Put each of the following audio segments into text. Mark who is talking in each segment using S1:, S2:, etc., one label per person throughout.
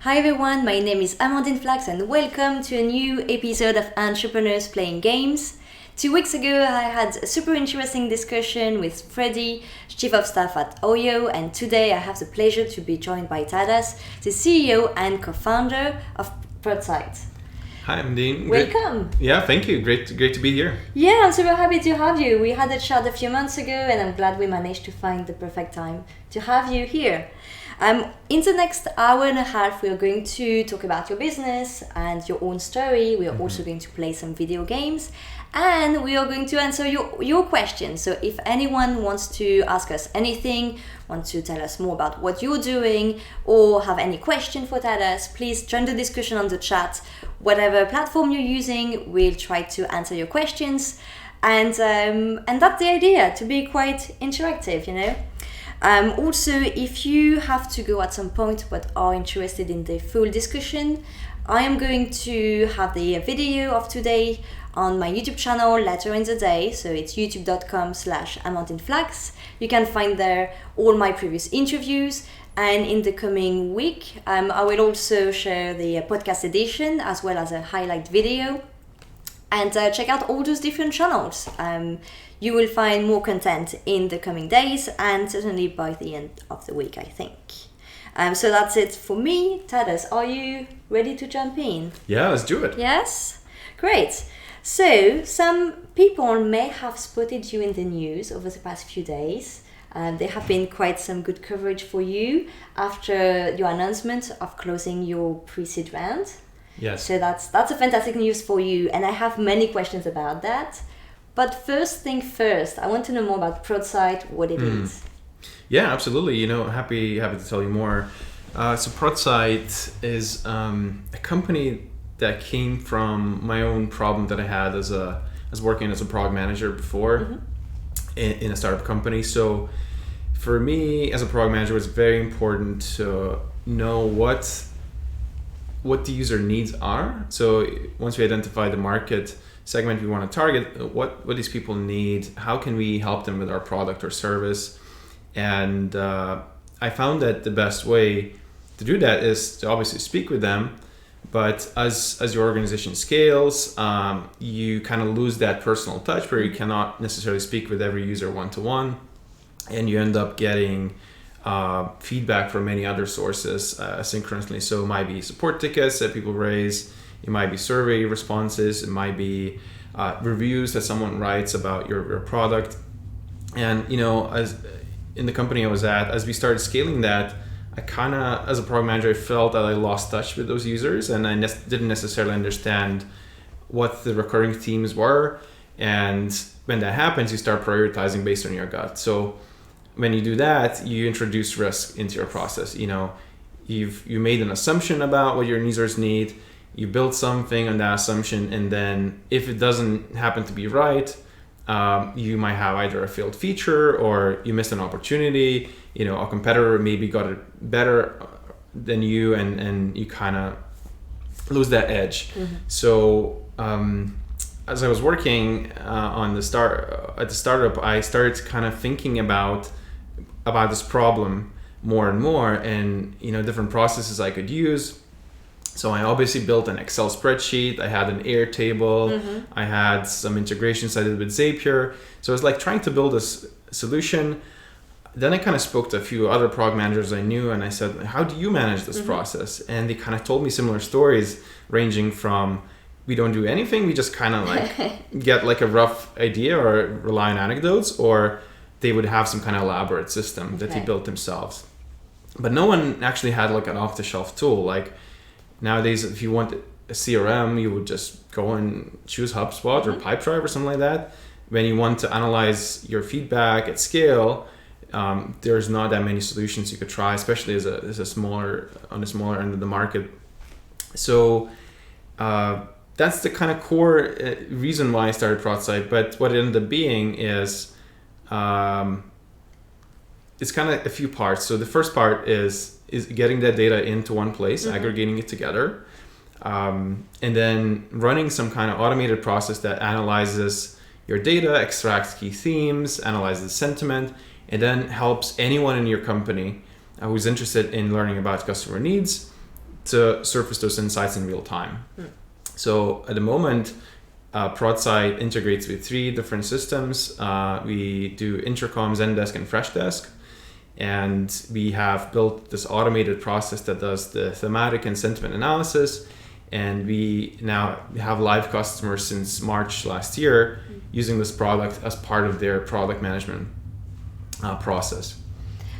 S1: Hi everyone, my name is Amandine Flachs and welcome to a new episode of Entrepreneurs Playing Games. 2 weeks ago I had a super interesting discussion with Freddie, Chief of Staff at Oyo, and today I have the pleasure to be joined by Tadas, the CEO and co-founder of Prodsight.
S2: Hi Amandine.
S1: Welcome.
S2: Yeah, thank you. Great to be here.
S1: Yeah, I'm super happy to have you. We had a chat a few months ago and I'm glad we managed to find the perfect time to have you here. In the next hour and a half, we are going to talk about your business and your own story. We are also going to play some video games and we are going to answer your questions. So if anyone wants to ask us anything, wants to tell us more about what you're doing or have any question for Tadas, please join the discussion on the chat. Whatever platform you're using, we'll try to answer your questions. And that's the idea, to be quite interactive, you know. Also, if you have to go at some point but are interested in the full discussion, I am going to have the video of today on my YouTube channel later in the day. So it's youtube.com/Amandine Flachs. You can find there all my previous interviews. And in the coming week, I will also share the podcast edition as well as a highlight video. And check out all those different channels. You will find more content in the coming days and certainly by the end of the week, I think. So that's it for me. Tadas, are you ready to jump in?
S2: Yeah, let's do it.
S1: Yes? Great. So some people may have spotted you in the news over the past few days. There have been quite some good coverage for you after your announcement of closing your pre-seed round.
S2: Yes.
S1: So that's a fantastic news for you, and I have many questions about that. But first thing first, I want to know more about Prodsight, what it is.
S2: Yeah, absolutely. Happy to tell you more. So Prodsight is a company that came from my own problem that I had as working as a product manager before in a startup company. So for me as a product manager, it's very important to know what the user needs are. So once we identify the market segment we want to target, what these people need, how can we help them with our product or service? And I found that the best way to do that is to obviously speak with them. But as your organization scales, you kind of lose that personal touch where you cannot necessarily speak with every user one-to-one, and you end up getting feedback from many other sources asynchronously. So it might be support tickets that people raise, it might be survey responses, it might be reviews that someone writes about your product. And as in the company I was at, as we started scaling that, I kind of, as a product manager, I felt that I lost touch with those users, and I didn't necessarily understand what the recurring themes were. And when that happens, you start prioritizing based on your gut. So when you do that, you introduce risk into your process. You made an assumption about what your users need, you build something on that assumption, and then if it doesn't happen to be right, you might have either a failed feature or you missed an opportunity. A competitor maybe got it better than you, and you kind of lose that edge. So as I was working at the startup, I started kind of thinking about this problem more and more, and different processes I could use. So I obviously built an Excel spreadsheet, I had an Airtable, I had some integrations I did with Zapier. So it was like trying to build this solution. Then I kind of spoke to a few other product managers I knew, and I said, how do you manage this process? And they kind of told me similar stories, ranging from we don't do anything, we just kind of like get like a rough idea or rely on anecdotes, or they would have some kind of elaborate system that they built themselves. But no one actually had like an off-the-shelf tool. Like nowadays, if you want a CRM, you would just go and choose HubSpot or Pipedrive or something like that. When you want to analyze your feedback at scale, there's not that many solutions you could try, especially on the smaller end of the market. So that's the kind of core reason why I started Prodsight. But what it ended up being is it's kind of a few parts. So the first part is getting that data into one place, aggregating it together, and then running some kind of automated process that analyzes your data, extracts key themes, analyzes sentiment, and then helps anyone in your company who's interested in learning about customer needs to surface those insights in real time. So at the moment, Prodsight integrates with 3 different systems. We do Intercom, Zendesk, and Freshdesk. And we have built this automated process that does the thematic and sentiment analysis. And we now have live customers since March last year using this product as part of their product management process.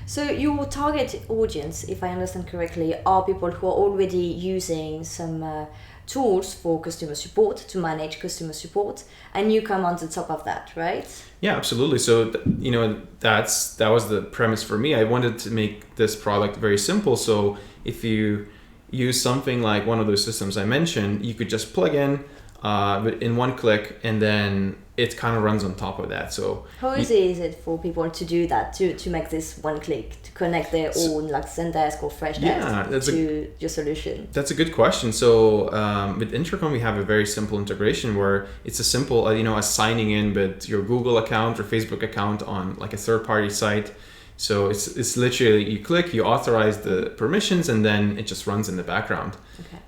S1: So your target audience, if I understand correctly, are people who are already using some tools for customer support, to manage customer support, and you come on the top of that, right?
S2: Yeah, absolutely. So that was the premise for me. I wanted to make this product very simple. So if you use something like one of those systems I mentioned, you could just plug in one click, and then it kind of runs on top of that. So
S1: how easy is it for people to do that, to make this one click, to connect their own like Zendesk or Freshdesk to your solution?
S2: That's a good question. So with Intercom, we have a very simple integration where it's a simple, as signing in with your Google account or Facebook account on like a third-party site. So it's literally, you click, you authorize the permissions, and then it just runs in the background.
S1: Okay.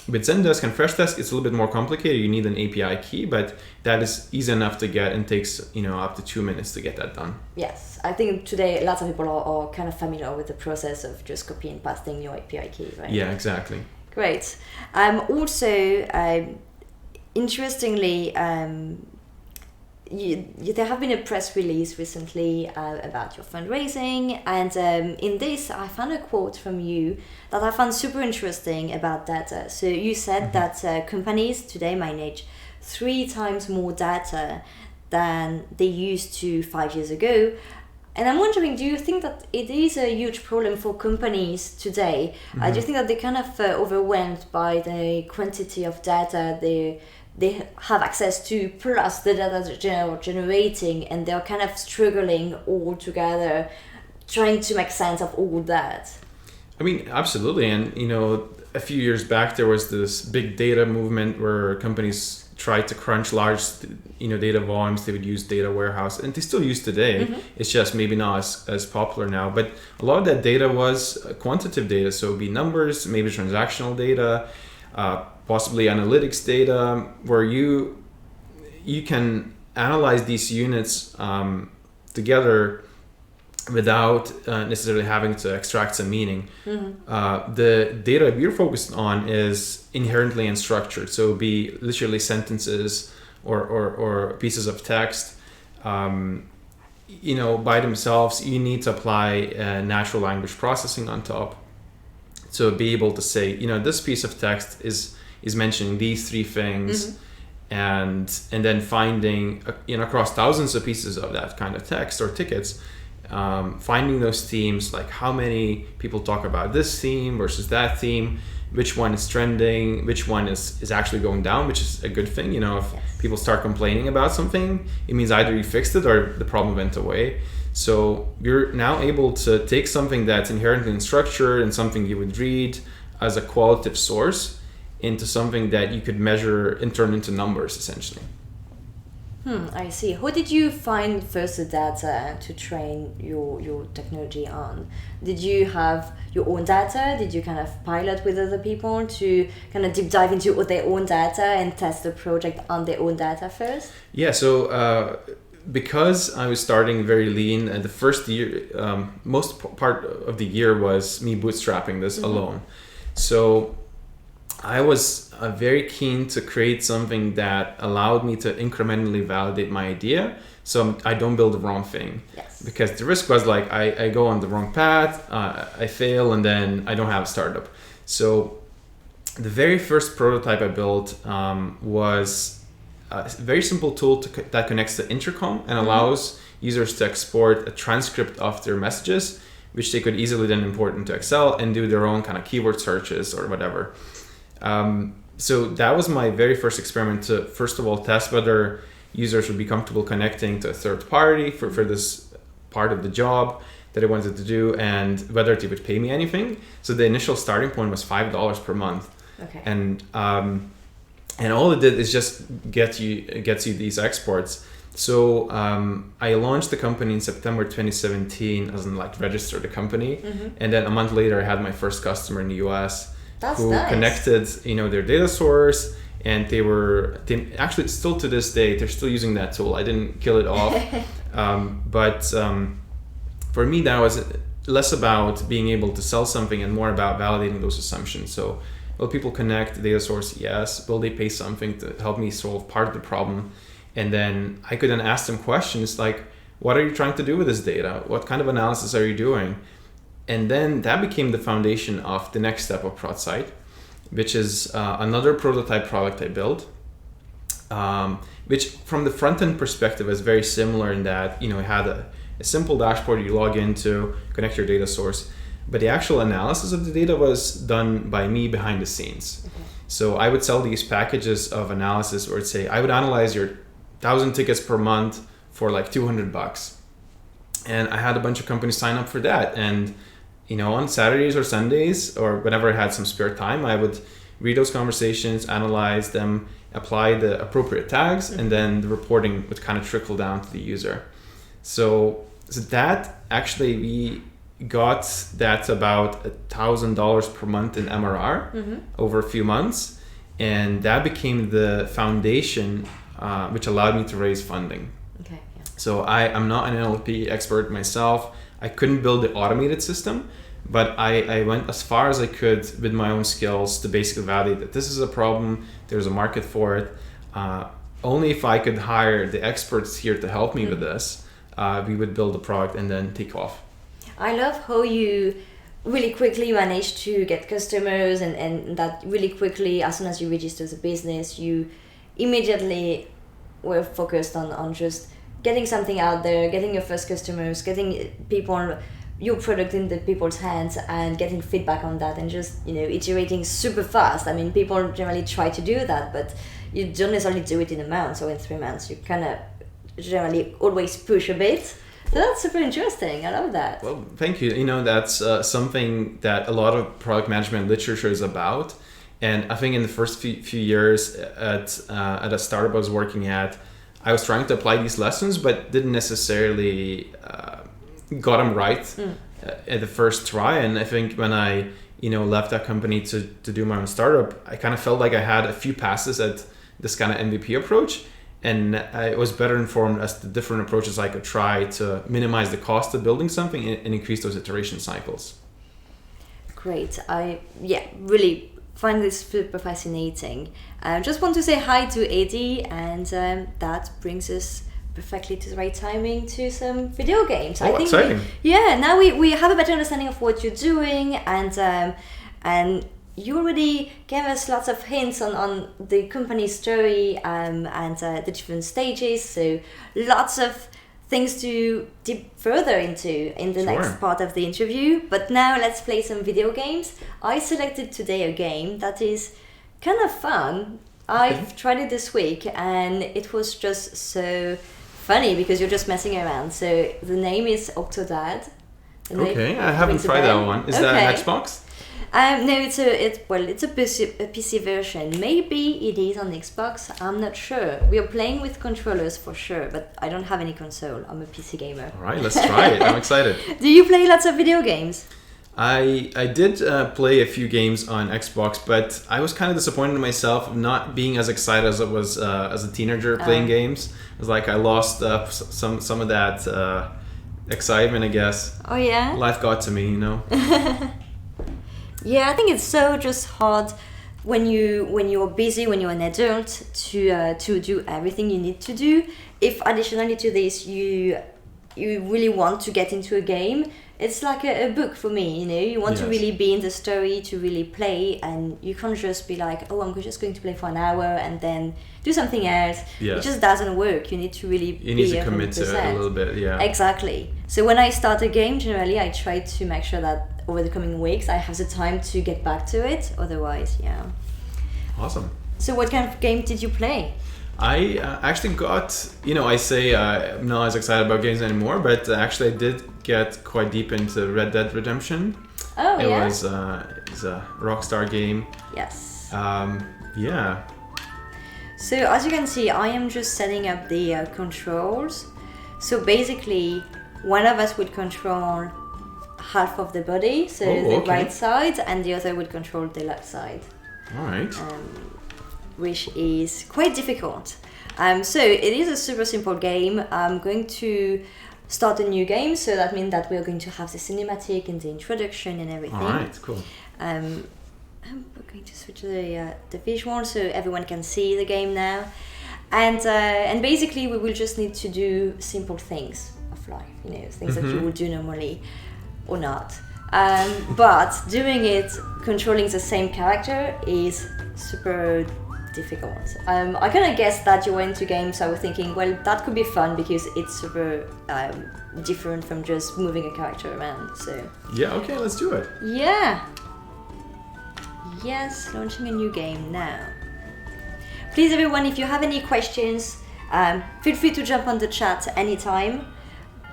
S2: With Zendesk and Freshdesk, it's a little bit more complicated. You need an API key, but that is easy enough to get and takes up to 2 minutes to get that done.
S1: Yes, I think today lots of people are kind of familiar with the process of just copying and pasting your API key, right?
S2: Yeah, exactly.
S1: Great. Also, interestingly, there have been a press release recently about your fundraising, and in this I found a quote from you that I found super interesting about data. So you said that companies today manage 3 times more data than they used to 5 years ago. And I'm wondering, do you think that it is a huge problem for companies today? Do you think that they're kind of overwhelmed by the quantity of data they have access to, plus the data that they're generating, and they're kind of struggling all together, trying to make sense of all that?
S2: I mean, absolutely. And, a few years back, there was this big data movement where companies tried to crunch large, data volumes. They would use data warehouse, and they still use today. It's just maybe not as popular now. But a lot of that data was quantitative data. So it would be numbers, maybe transactional data, possibly analytics data, where you can analyze these units together without necessarily having to extract some meaning. The data we're focused on is inherently unstructured, so it would be literally sentences or pieces of text. By themselves, you need to apply natural language processing on top. So be able to say, this piece of text is mentioning these 3 things, and then finding, across thousands of pieces of that kind of text or tickets, finding those themes, like how many people talk about this theme versus that theme, which one is trending, which one is actually going down, which is a good thing. If people start complaining about something, it means either you fixed it or the problem went away. So you're now able to take something that's inherently unstructured and something you would read as a qualitative source into something that you could measure and turn into numbers, essentially.
S1: I see. How did you find first the data to train your technology on? Did you have your own data? Did you kind of pilot with other people to kind of deep dive into their own data and test the project on their own data first? Yeah,
S2: so because I was starting very lean, and the first year, most part of the year was me bootstrapping this alone. So I was very keen to create something that allowed me to incrementally validate my idea, so I don't build the wrong thing.
S1: Yes.
S2: Because the risk was like I go on the wrong path, I fail, and then I don't have a startup. So the very first prototype I built was a very simple tool that connects to Intercom and allows users to export a transcript of their messages, which they could easily then import into Excel and do their own kind of keyword searches or whatever. So that was my very first experiment to, first of all, test whether users would be comfortable connecting to a third party for this part of the job that I wanted to do, and whether they would pay me anything. So the initial starting point was $5 per month.
S1: Okay.
S2: And all it did is just gets you these exports. So I launched the company in September 2017, as in like registered the company, and then a month later I had my first customer in the US.
S1: That's
S2: who
S1: nice.
S2: Connected, their data source, and they actually still to this day they're still using that tool. I didn't kill it off, but for me that was less about being able to sell something and more about validating those assumptions. So will people connect the data source? Yes. Will they pay something to help me solve part of the problem? And then I could then ask them questions like, what are you trying to do with this data? What kind of analysis are you doing? And then that became the foundation of the next step of Prodsight, which is another prototype product I built, which from the front end perspective is very similar in that, it had a simple dashboard you log into, connect your data source, but the actual analysis of the data was done by me behind the scenes. Okay. So I would sell these packages of analysis where it'd say, I would analyze your 1,000 tickets per month for like $200. And I had a bunch of companies sign up for that. And, on Saturdays or Sundays or whenever I had some spare time, I would read those conversations, analyze them, apply the appropriate tags, and then the reporting would kind of trickle down to the user. So that actually, we got that about $1,000 per month in MRR over a few months. And that became the foundation which allowed me to raise funding.
S1: Okay. Yeah.
S2: So I'm not an NLP expert myself. I couldn't build the automated system, but I went as far as I could with my own skills to basically validate that this is a problem, there's a market for it. Only if I could hire the experts here to help me with this, we would build the product and then take off.
S1: I love how you really quickly managed to get customers and that really quickly, as soon as you register the business, you immediately were focused on just getting something out there, getting your first customers, getting your product in the people's hands and getting feedback on that, and just iterating super fast. I mean, people generally try to do that, but you don't necessarily do it in a month or in 3 months. You kind of generally always push a bit. So that's super interesting. I love that.
S2: Well, thank you. That's something that a lot of product management literature is about. And I think in the first few years at a startup I was working at, I was trying to apply these lessons, but didn't necessarily got them right at the first try. And I think when I left that company to do my own startup, I kind of felt like I had a few passes at this kind of MVP approach. And I was better informed as to different approaches I could try to minimize the cost of building something and increase those iteration cycles.
S1: Great. I really find this super fascinating. I just want to say hi to Eddie, and that brings us perfectly to the right timing to some video games.
S2: Oh, exciting.
S1: Now we have a better understanding of what you're doing, and you already gave us lots of hints on the company story and the different stages, so lots of things to dip further into in the next part of the interview. But now let's play some video games. I selected today a game that is kind of fun. I've tried it this week and it was just so funny because you're just messing around. So the name is Octodad.
S2: Okay, I haven't tried that one. Is that an Xbox?
S1: No, it's a PC version. Maybe it is on Xbox. I'm not sure. We are playing with controllers for sure, but I don't have any console. I'm a PC gamer.
S2: All right, let's try it. I'm excited.
S1: Do you play lots of video games?
S2: I did play a few games on Xbox, but I was kind of disappointed in myself not being as excited as I was as a teenager playing games. It was like I lost some of that excitement, I guess.
S1: Oh yeah?
S2: Life got to me,
S1: Yeah, I think it's so just hard when you're busy, when you're an adult, to do everything you need to do. If additionally to this you really want to get into a game, it's like a book for me, you want to really be in the story, to really play, and you can't just be like, oh, I'm just going to play for an hour and then do something else. It just doesn't work. You need to really
S2: need to commit to it a little bit.
S1: Exactly. So when I start a game, generally I try to make sure that over the coming weeks I have the time to get back to it. Otherwise,
S2: Awesome.
S1: So what kind of game did you play?
S2: I actually got, I say I'm not as excited about games anymore, but actually I did get quite deep into Red Dead Redemption.
S1: Oh,
S2: it was it's a Rockstar game.
S1: Yes. So as you can see, I am just setting up the controls. So basically, one of us would control half of the body, so the right side, and the other would control the left side.
S2: All right.
S1: Which is quite difficult. So it is a super simple game. I'm going to start a new game, so that means that we're going to have the cinematic and the introduction and everything.
S2: All right, cool.
S1: I'm going to switch the visual so everyone can see the game now. And basically we will just need to do simple things of life, things that you would do normally or not. But doing it, controlling the same character is super difficult. I kind of guessed that you were into games, so I was thinking, well, that could be fun because it's super different from just moving a character around. So
S2: yeah, okay, let's do it.
S1: Yeah. Yes, launching a new game now. Please, everyone, if you have any questions, feel free to jump on the chat anytime.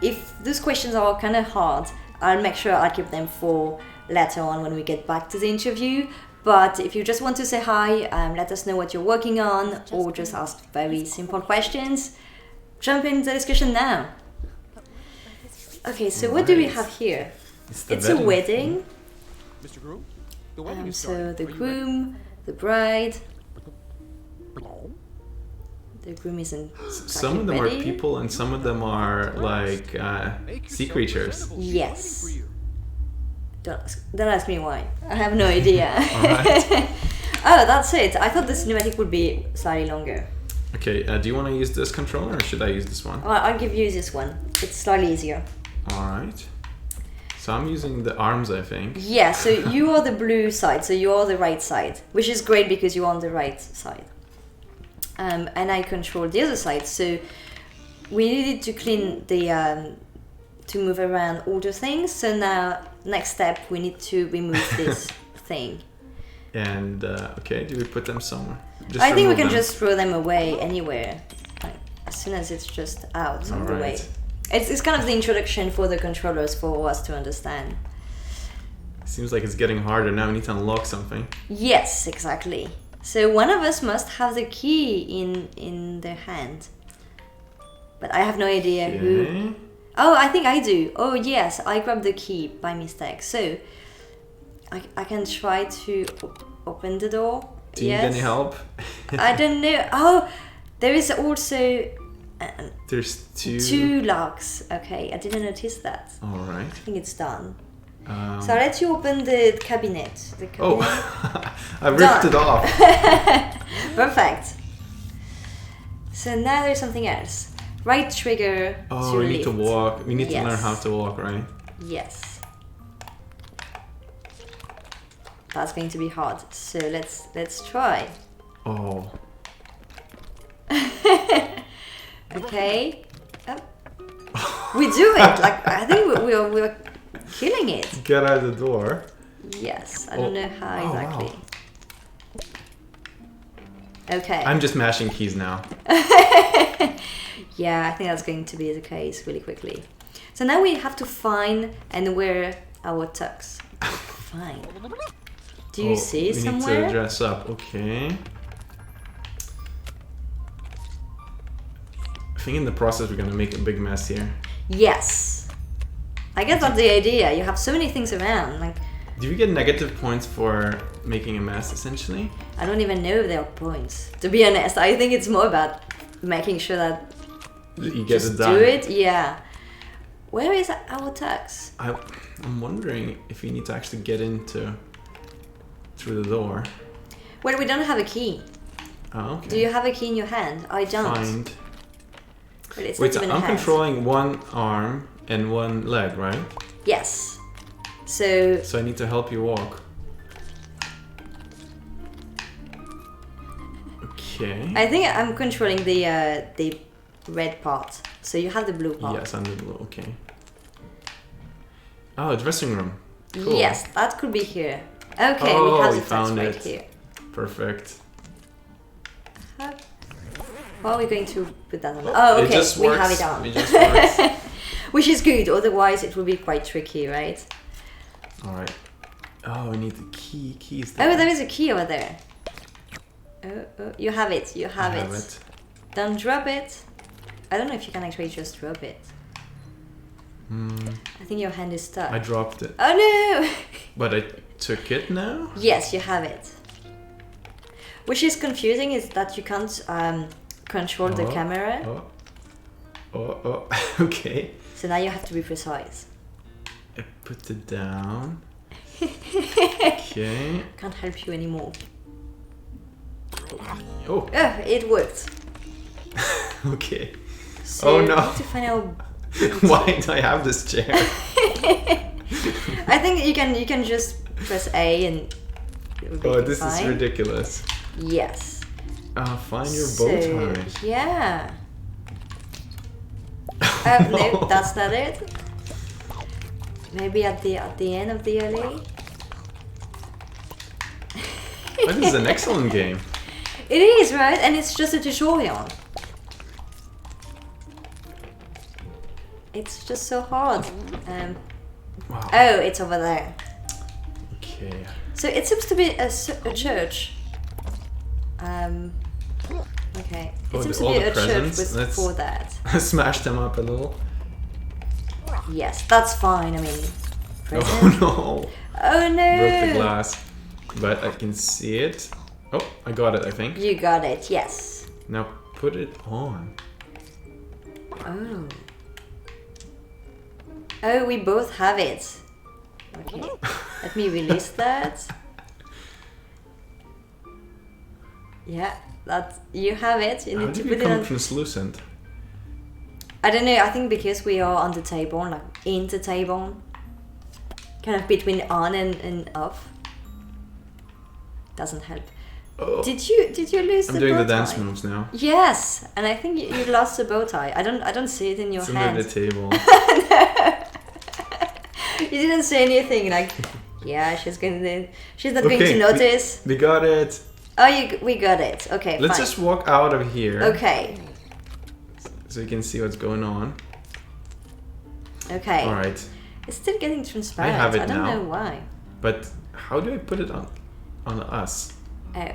S1: If those questions are kind of hard, I'll make sure I'll keep them for later on when we get back to the interview. But if you just want to say hi, let us know what you're working on, or just ask very simple questions, jump in the discussion now. Okay, so what do we have here? It's a wedding.
S3: Mr. Groom, the wedding is
S1: So
S3: starting.
S1: the
S3: Are you
S1: groom, the bride. The groom isn't
S2: Some of them are people and some of them are like sea creatures.
S1: Yes. Don't ask me why. I have no idea.
S2: Alright.
S1: Oh, that's it. I thought the cinematic would be slightly longer.
S2: Okay, do you want to use this controller or should I use this one?
S1: I'll give you this one. It's slightly easier.
S2: Alright. So I'm using the arms, I think.
S1: Yeah, so you are the blue side, so you are the right side, which is great because you're on the right side. And I control the other side, so we needed to clean the to move around all the things. So now, next step, we need to remove this thing.
S2: And okay, do we put them somewhere?
S1: I think we can just throw them away anywhere, like, as soon as it's just out of the way. It's kind of the introduction for the controllers for us to understand.
S2: Seems like it's getting harder now. We need to unlock something.
S1: Yes, exactly. So one of us must have the key in their hand. But I have no idea who. Oh, I think I do. Oh, yes, I grabbed the key by mistake. So I can try to open the door.
S2: Do you need any help?
S1: I don't know. Oh, there is also
S2: There's
S1: two locks. Okay, I didn't notice that.
S2: All right.
S1: I think it's done. So I'll let you open the cabinet.
S2: Oh, I ripped it off.
S1: Perfect. So now there's something else. Right trigger.
S2: Oh, we need to walk. We need to learn how to walk, right?
S1: Yes. That's going to be hard. So let's try.
S2: Oh.
S1: Okay. We do it. Like I think we're killing it.
S2: Get out of the door.
S1: Yes. I don't know how exactly.
S2: Wow.
S1: Okay.
S2: I'm just mashing keys now.
S1: Yeah, I think that's going to be the case really quickly. So now we have to find and wear our tux. Fine. Do you see it somewhere?
S2: We need to dress up. Okay. I think in the process we're gonna make a big mess here.
S1: Yes. I guess that's the idea. You have so many things around. Like.
S2: Do we get negative points for making a mess, essentially?
S1: I don't even know if there are points. To be honest, I think it's more about making sure that
S2: you get it done.
S1: Do it, yeah. Where is our tux?
S2: I'm wondering if we need to actually get through the door.
S1: Well, we don't have a key.
S2: Oh, okay.
S1: Do you have a key in your hand? I don't.
S2: Find.
S1: Well, it's
S2: Wait,
S1: not
S2: so
S1: even
S2: I'm
S1: a hand.
S2: controlling one arm and one leg, right?
S1: Yes. So
S2: I need to help you walk. Okay.
S1: I think I'm controlling the red part. So you have the blue part.
S2: Yes, I'm the blue. Okay. Oh, dressing room. Cool.
S1: Yes, that could be here. Okay,
S2: Oh,
S1: we have
S2: we
S1: the
S2: found
S1: tux right
S2: it.
S1: here.
S2: Perfect.
S1: How are we going to put that on? Oh, okay,
S2: It just
S1: we
S2: works.
S1: have it on.
S2: It just works.
S1: Which is good, otherwise it would be quite tricky, right?
S2: All right. Oh, we need the keys.
S1: Oh, there is a key over there. Oh, you have it. You have
S2: I
S1: it. Don't drop it. I don't know if you can actually just drop it. I think your hand is stuck.
S2: I dropped it.
S1: Oh no!
S2: But I took it now?
S1: Yes, you have it. Which is confusing is that you can't control the camera.
S2: Okay.
S1: So now you have to be precise.
S2: I put it down. Okay.
S1: Can't help you anymore.
S2: Oh.
S1: Oh, it worked.
S2: Okay.
S1: So
S2: oh no.
S1: I need to find out.
S2: Why do I have this chair?
S1: I think you can just press A and it will be
S2: this
S1: fine.
S2: is ridiculous.
S1: Yes.
S2: Find your bow tie.
S1: Yeah. No, that's not it. Maybe at the end of the alley.
S2: This is an excellent game.
S1: It is, right? And it's just a tutorial. It's just so hard.
S2: Wow.
S1: Oh, it's over there.
S2: Okay.
S1: So it seems to be a church. Okay. It seems to be a church for that.
S2: Smash them up a little.
S1: Yes, that's fine. I mean, present.
S2: Oh no.
S1: Oh no.
S2: Broke the glass. But I can see it. Oh, I got it, I think.
S1: You got it, yes.
S2: Now put it on.
S1: Oh. Oh, we both have it. Okay. Let me release that. Yeah, that you have it. You
S2: How
S1: need
S2: do
S1: to
S2: you
S1: put it
S2: become
S1: on.
S2: translucent?
S1: I don't know. I think because we are on the table, like in the table, kind of between on and off. Doesn't help.
S2: Oh.
S1: Did you lose
S2: I'm
S1: the
S2: doing
S1: bow
S2: the dance
S1: tie?
S2: moves now.
S1: Yes, and I think you lost the bow tie. I don't see it in your
S2: It's
S1: hand.
S2: under the table.
S1: You didn't say anything like, yeah, she's not going to notice.
S2: We got it.
S1: Oh, we got it. Okay,
S2: Let's
S1: fine.
S2: just walk out of here.
S1: Okay.
S2: So you can see what's going on.
S1: Okay.
S2: All right.
S1: It's still getting transparent.
S2: I have it
S1: I don't
S2: now.
S1: know why.
S2: But how do I put it on us?
S1: Oh,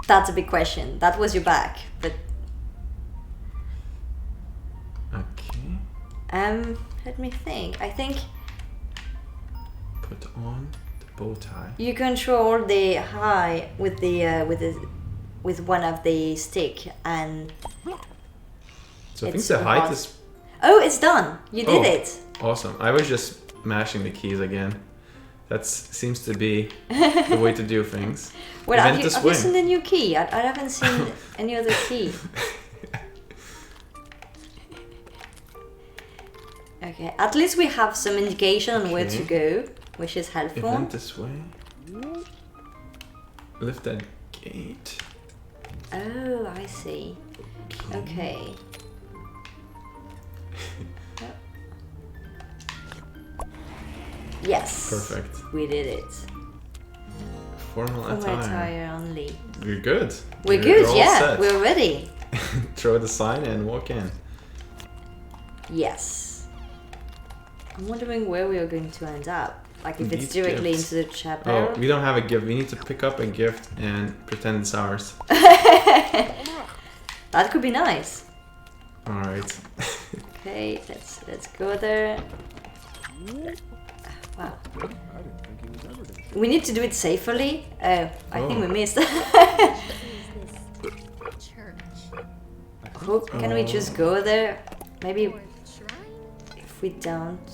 S1: that's a big question. That was your back, but
S2: Okay.
S1: let me think. I think
S2: Put on the bow tie.
S1: you control the high with with one of the stick, and
S2: So I think
S1: it's
S2: the height
S1: hard.
S2: is
S1: oh, it's done. You did
S2: Oh.
S1: it.
S2: awesome. I was just mashing the keys again. That seems to be the way to do things.
S1: Well,
S2: Event
S1: have
S2: to
S1: you
S2: swing.
S1: seen the new key? I haven't seen any other key. Okay, at least we have some indication on where to go, which is helpful.
S2: Event this way. Lift that gate.
S1: Oh, I see. Okay. Yes.
S2: Perfect.
S1: We did it.
S2: Formal
S1: Formal
S2: attire.
S1: attire only.
S2: We're good.
S1: We're good,
S2: all
S1: yeah.
S2: set.
S1: We're ready.
S2: Throw the sign and walk in.
S1: Yes. I'm wondering where we are going to end up. Like if it's
S2: These
S1: directly
S2: gifts.
S1: into the chapter.
S2: Oh, we don't have a gift. We need to pick up a gift and pretend it's ours.
S1: That could be nice.
S2: All right.
S1: Okay, let's go there. Wow. We need to do it safely. Oh, I think we missed. Oh, can we just go there? Maybe if we don't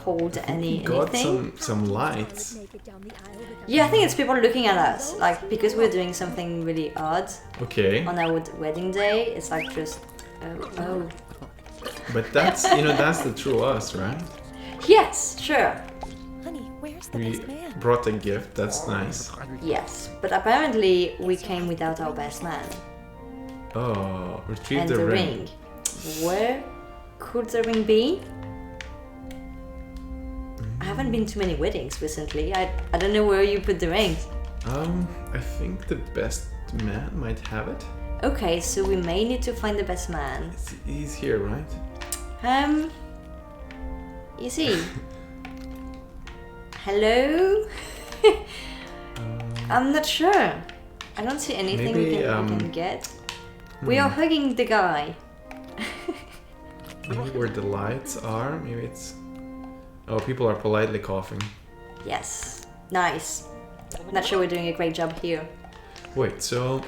S1: hold anything.
S2: Got some lights.
S1: Yeah, I think it's people looking at us, like because we're doing something really odd
S2: Okay.
S1: on our wedding day. It's like just oh.
S2: But that's that's the true us, right?
S1: Yes, sure.
S4: Honey, where's the
S2: We
S4: best man?
S2: brought a gift. That's nice.
S1: Yes, but apparently we came without our best man
S2: Oh, retrieve
S1: and
S2: the
S1: the
S2: ring.
S1: ring. Where could the ring be? I haven't been to many weddings recently. I don't know where you put the rings.
S2: I think the best man might have it.
S1: Okay, so we may need to find the best man.
S2: He's here, right?
S1: You see. Hello? I'm not sure. I don't see anything
S2: Maybe,
S1: we can get. We are hugging the guy.
S2: Maybe where the lights are. Maybe it's. Oh, people are politely coughing.
S1: Yes. Nice. Not sure we're doing a great job here.
S2: Wait, so.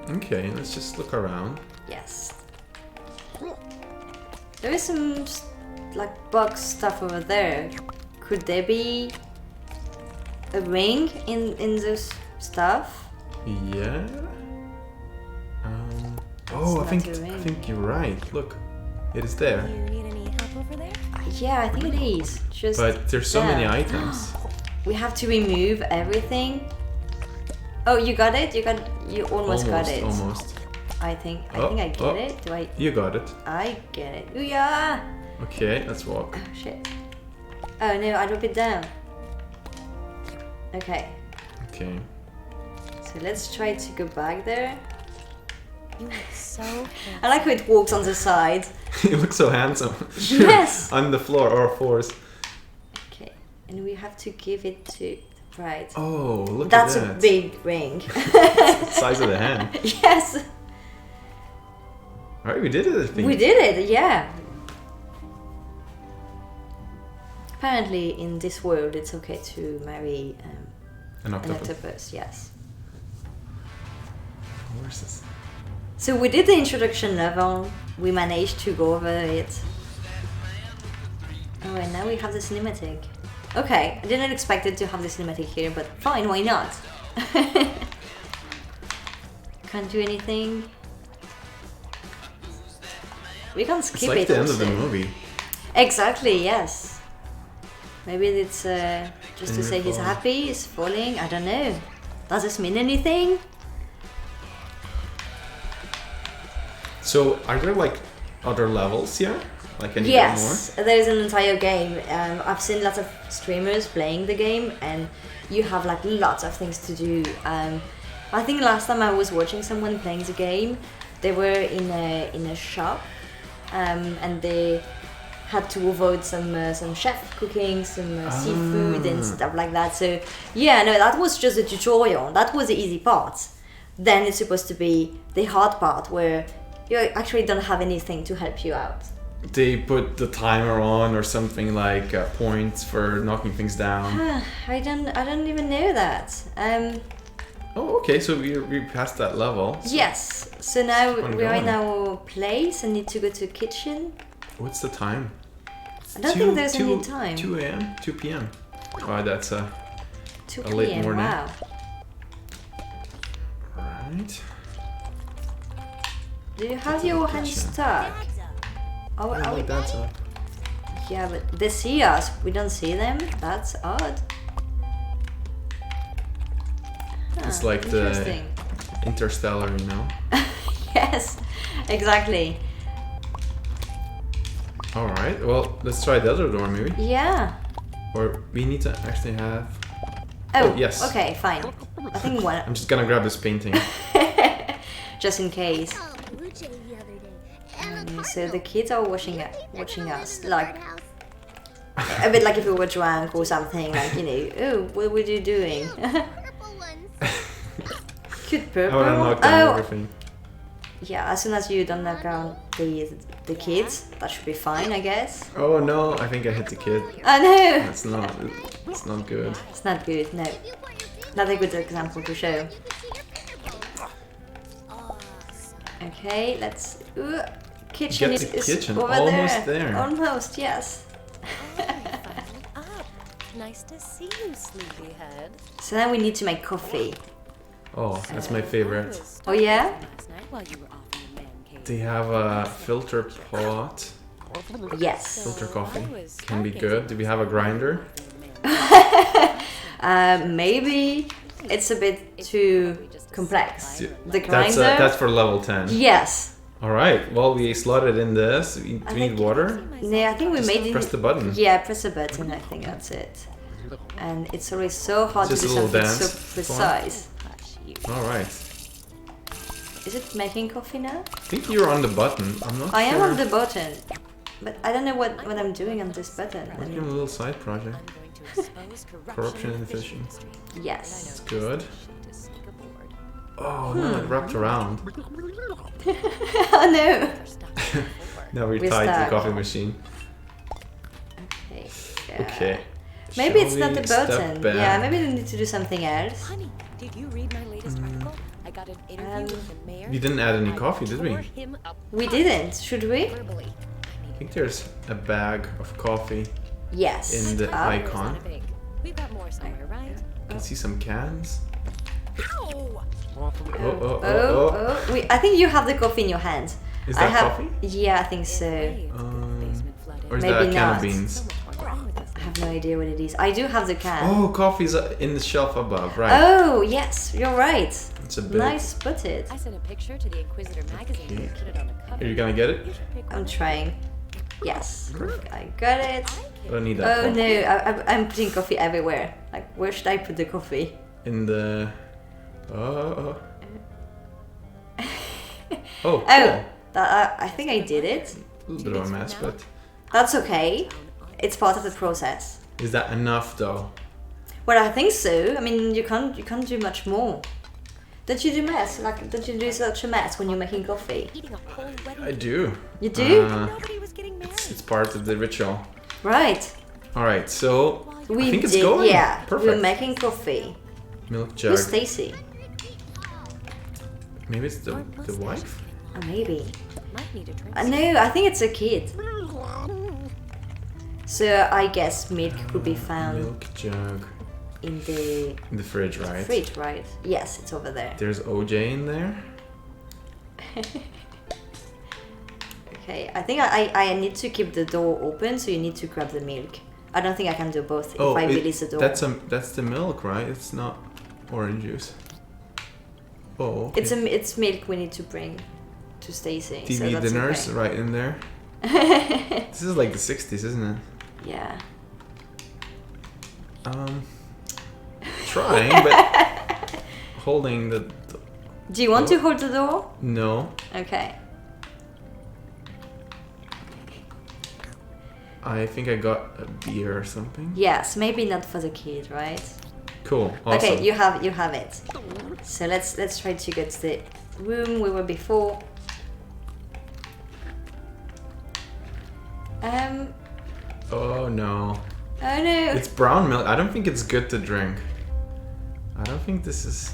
S2: Okay, let's just look around.
S1: Yes. There is some like box stuff over there. Could there be a ring in this stuff?
S2: Yeah.
S1: It's
S2: I
S1: not
S2: think
S1: a ring.
S2: you're right. Look, it is there.
S4: You need any help over there?
S1: Yeah, I think it is. Just
S2: But there's so many
S1: there.
S2: items.
S1: We have to remove everything. Oh, you got it? You almost got it.
S2: Almost.
S1: I think I get it. Do I?
S2: You got it.
S1: I get it. Ooh, yeah.
S2: Okay, let's walk.
S1: Oh shit. Oh no, I drop it down. Okay.
S2: Okay.
S1: So let's try to go back there.
S4: You look so handsome.
S1: I like how it walks on the side.
S2: You look so handsome.
S1: Yes.
S2: On the floor or floors.
S1: Okay. And we have to give it to right.
S2: Oh, look
S1: That's
S2: at that.
S1: a big ring.
S2: It's the size of the hand.
S1: Yes.
S2: Alright, we did it, I think.
S1: We did it, yeah. Apparently, in this world, it's okay to marry
S2: An
S1: an
S2: octopus.
S1: octopus. Yes.
S2: Where's this?
S1: So we did the introduction level. We managed to go over it. Oh, and now we have the cinematic. Okay, I didn't expect it to have the cinematic here, but fine, why not? Can't do anything. We can skip
S2: It's like
S1: it
S2: the end
S1: also.
S2: of the movie.
S1: Exactly, yes. Maybe it's just to
S2: And
S1: say
S2: you're
S1: he's
S2: falling.
S1: happy, he's falling, I don't know. Does this mean anything?
S2: So, are there like other levels here? Like any
S1: Yes, there's an entire game. I've seen lots of streamers playing the game, and you have like lots of things to do. I think last time I was watching someone playing the game, they were in a shop, and they had to avoid some chef cooking, some seafood and stuff like that. So yeah, no, that was just a tutorial. That was the easy part. Then it's supposed to be the hard part where you actually don't have anything to help you out.
S2: They put the timer on or something like points for knocking things down.
S1: I don't even know that.
S2: Oh, okay, so we passed that level. So
S1: Yes. So now
S2: It's
S1: we are in
S2: ongoing.
S1: our place and need to go to kitchen.
S2: What's the time?
S1: I don't think there's any time.
S2: 2 a.m.? 2 p.m. Oh, that's
S1: 2
S2: a late
S1: p.m.
S2: morning.
S1: Wow.
S2: right.
S1: Do you have your hands
S2: Kitchen.
S1: stuck? Oh,
S2: Yeah, like that's up.
S1: yeah, but they see us. We don't see them. That's odd.
S2: It's like the
S1: interesting.
S2: Interstellar, you know?
S1: Yes, exactly.
S2: Alright, well, let's try the other door maybe.
S1: Yeah.
S2: Or we need to actually have...
S1: Oh,
S2: Oh, yes.
S1: Okay, fine. I think one.
S2: I'm just gonna grab this painting.
S1: Just in case.
S5: Oh, Blue Jay the other day. And a
S1: So the kids are watching us, like
S5: house.
S1: a bit like if we were drunk or something. Like oh, what were you doing?
S5: Purple ones.
S1: Cute
S2: I
S1: purple.
S2: wanna knock down everything.
S1: Yeah. As soon as you don't knock down the kids, that should be fine, I guess.
S2: Oh no, I think I hit the kid.
S1: Oh no,
S2: It's not good.
S1: it's not good. No, not a good example to show. Okay, let's. Kitchen
S2: Get the
S1: is
S2: kitchen,
S1: over
S2: almost there.
S1: Almost, yes.
S4: Finally up. Nice to see you, sleepyhead.
S1: So now we need to make coffee.
S2: Oh, that's my favorite.
S1: Oh yeah?
S4: Last night while you were off in the man cave.
S2: They have a filter pot.
S1: Yes.
S2: Filter coffee. Can be good. Do we have a grinder?
S1: Maybe it's a bit too complex. The
S2: That's
S1: grinder.
S2: that's for level 10.
S1: Yes.
S2: Alright, well we slotted in this. Do we need water?
S1: No, I think we made it.
S2: Press the button.
S1: Yeah, press the button. I think that's it. And it's always so hard
S2: Just
S1: to do
S2: a little
S1: something
S2: dance.
S1: so precise.
S2: Alright.
S1: Is it making coffee now?
S2: I think you're on the button. I'm not
S1: I
S2: sure.
S1: am on the button, but I don't know what I'm doing on this button. I
S2: Give him a
S1: mean,
S2: little side project.
S4: I'm going to expose
S2: Corruption and
S4: in the fishing
S2: fishing.
S4: industry.
S1: yes.
S2: Good.
S4: To sneak aboard.
S2: Oh no, it wrapped around.
S1: Oh no.
S2: Now we're
S1: We're
S2: tied to the
S1: stuck.
S2: coffee machine.
S1: Okay.
S2: Okay.
S1: Maybe
S2: Shall
S1: it's not
S2: we
S1: the
S2: step
S1: button.
S2: back?
S1: Yeah, maybe we need to do something else.
S4: Honey, did you read my latest article? I got an interview with the mayor.
S2: We didn't add any coffee, did we?
S4: Tore him
S1: We
S4: apart
S1: didn't. Should we?
S4: verbally.
S2: I think there's a bag of coffee
S1: Yes.
S2: in the
S1: Ah.
S2: icon.
S4: We've got more somewhere, right?
S2: I can see some cans.
S4: Ow!
S2: Oh, oh, oh,
S1: Oh,
S2: oh.
S1: oh. I think you have the coffee in your hand.
S2: Is
S1: I
S2: that
S1: have,
S2: coffee?
S1: Yeah, I think so.
S2: Or is
S1: Maybe
S2: that a can
S1: not.
S2: of beans?
S1: I have no idea what it is. I do have the can.
S2: Oh, coffee's in the shelf above, right?
S1: Oh, yes, you're right.
S2: It's a bit.
S1: Nice spotted.
S4: I sent a picture to the Inquisitor magazine and put it on the cover.
S2: Are you gonna get it?
S4: You should pick
S1: I'm
S4: one.
S1: trying. Yes, I got it.
S2: I don't need that.
S1: Oh
S2: coffee.
S1: no, I'm putting coffee everywhere. Like, where should I put the coffee?
S2: In the. Oh. Oh, cool.
S1: Oh, I think I did it.
S2: A little bit of a mess, but
S1: That's okay. It's part of the process.
S2: is that enough though?
S1: Well, I think so. I mean, you can't do much more. Don't you do mess? Like, don't you do such a mess when you're making coffee?
S4: Eating a whole wedding
S2: I do.
S1: You do?
S4: Nobody was getting married.
S2: It's part of the ritual.
S1: Right.
S2: All right, so
S1: We
S2: I think it's
S1: did.
S2: going.
S1: Yeah,
S2: Perfect.
S1: we're making coffee.
S2: Milk jug.
S1: Who's Stacy?
S2: Maybe it's the wife.
S1: Oh, maybe.
S4: Might need a drink.
S1: No, I think it's a kid. So I guess milk could be found
S2: Milk jug
S1: in the
S2: in the fridge, right?
S1: fridge, right? Yes, it's over there.
S2: There's OJ in there.
S1: Okay, I think I need to keep the door open, so you need to grab the milk. I don't think I can do both if I release the door.
S2: That's the milk, right? It's not orange juice. Oh, okay.
S1: It's milk we need to bring to Stacy. so
S2: TV
S1: that's
S2: dinners
S1: okay.
S2: right in there. This is like the 60s, isn't it?
S1: Yeah.
S2: Trying, but holding the
S1: Do you want to hold the door?
S2: no.
S1: Okay.
S2: I think I got a beer or something.
S1: Yes, maybe not for the kid, right?
S2: Cool. Awesome.
S1: Okay, you have it. So let's try to get to the room we were before.
S2: Oh no.
S1: Oh no.
S2: It's brown milk. I don't think it's good to drink. I don't think this is.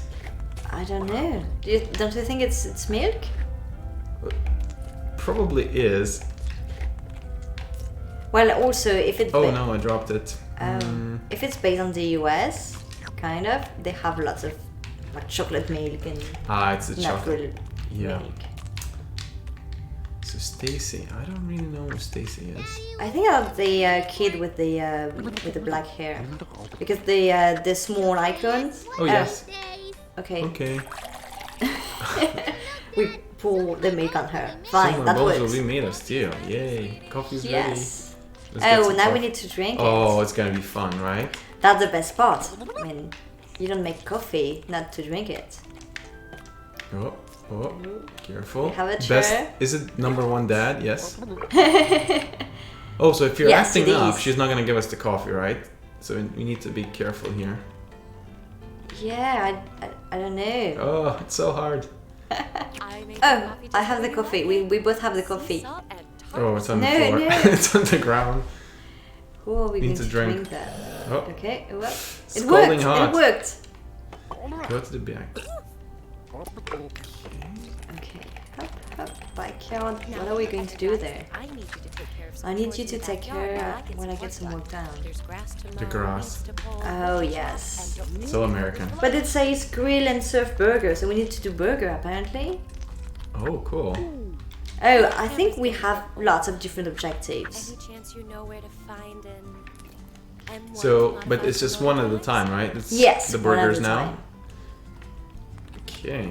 S1: I don't know. Don't you think it's milk?
S2: Probably is.
S1: Well, also if it's
S2: Oh no, I dropped it.
S1: if it's based on the US, kind of, they have lots of like chocolate milk and
S2: It's the
S1: not
S2: chocolate.
S1: real
S2: Yeah.
S1: milk.
S2: So Stacy, I don't really know who Stacy is.
S1: I think of the kid with the black hair, because the small icons.
S2: Oh yes.
S5: Days.
S1: Okay.
S2: Okay.
S1: We pour the milk on her. Fine,
S2: Someone
S1: that
S2: bowls
S1: works.
S2: will be made of steel. Yay. Coffee's
S1: Yes.
S2: ready. Let's get
S1: Oh,
S2: some
S1: now we
S2: coffee.
S1: need to drink
S2: Oh,
S1: it.
S2: it's gonna be fun, right?
S1: That's the best part. I mean, you don't make coffee not to drink it.
S2: Oh, oh, careful.
S1: Have a
S2: Best.
S1: chair.
S2: Is it number one dad? Yes. Oh, so if you're
S1: Yes,
S2: acting
S1: it
S2: up,
S1: is.
S2: she's not gonna give us the coffee, right? So we need to be careful here.
S1: Yeah, I don't know.
S2: Oh, it's so hard.
S4: I made
S1: Oh,
S4: coffee
S1: I have the
S4: just
S1: coffee.
S4: like
S1: We both have the
S4: sea
S1: coffee.
S4: salt and
S2: Oh, it's on the
S1: No,
S2: floor.
S1: no.
S2: It's on the ground.
S1: Who are we
S2: Need
S1: going
S2: to
S1: to
S2: drink.
S1: drink that?
S2: Oh,
S1: Okay, well, it
S2: Scalding
S1: worked.
S2: hot.
S1: It worked.
S2: go to the back.
S1: Okay, hop, backyard. What are we going to do there?
S4: I need you to take care of some
S1: I need
S4: chores
S1: you
S4: in
S1: to
S4: the
S1: take
S4: backyard
S1: care
S4: while I get
S1: when I
S4: some
S1: get some work done.
S4: There's grass to
S2: The
S4: mow,
S2: grass.
S4: weeds to pull,
S1: Oh yes.
S2: So American.
S1: But it says grill and serve burgers, so we need to do burger apparently.
S2: Oh, cool.
S1: Oh, I think we have lots of different objectives.
S4: Any chance you know where to find an M1
S2: So, but it's just one at a time, right? It's
S1: Yes,
S2: the
S1: one at
S2: burgers
S1: a
S2: now.
S1: time.
S2: Okay.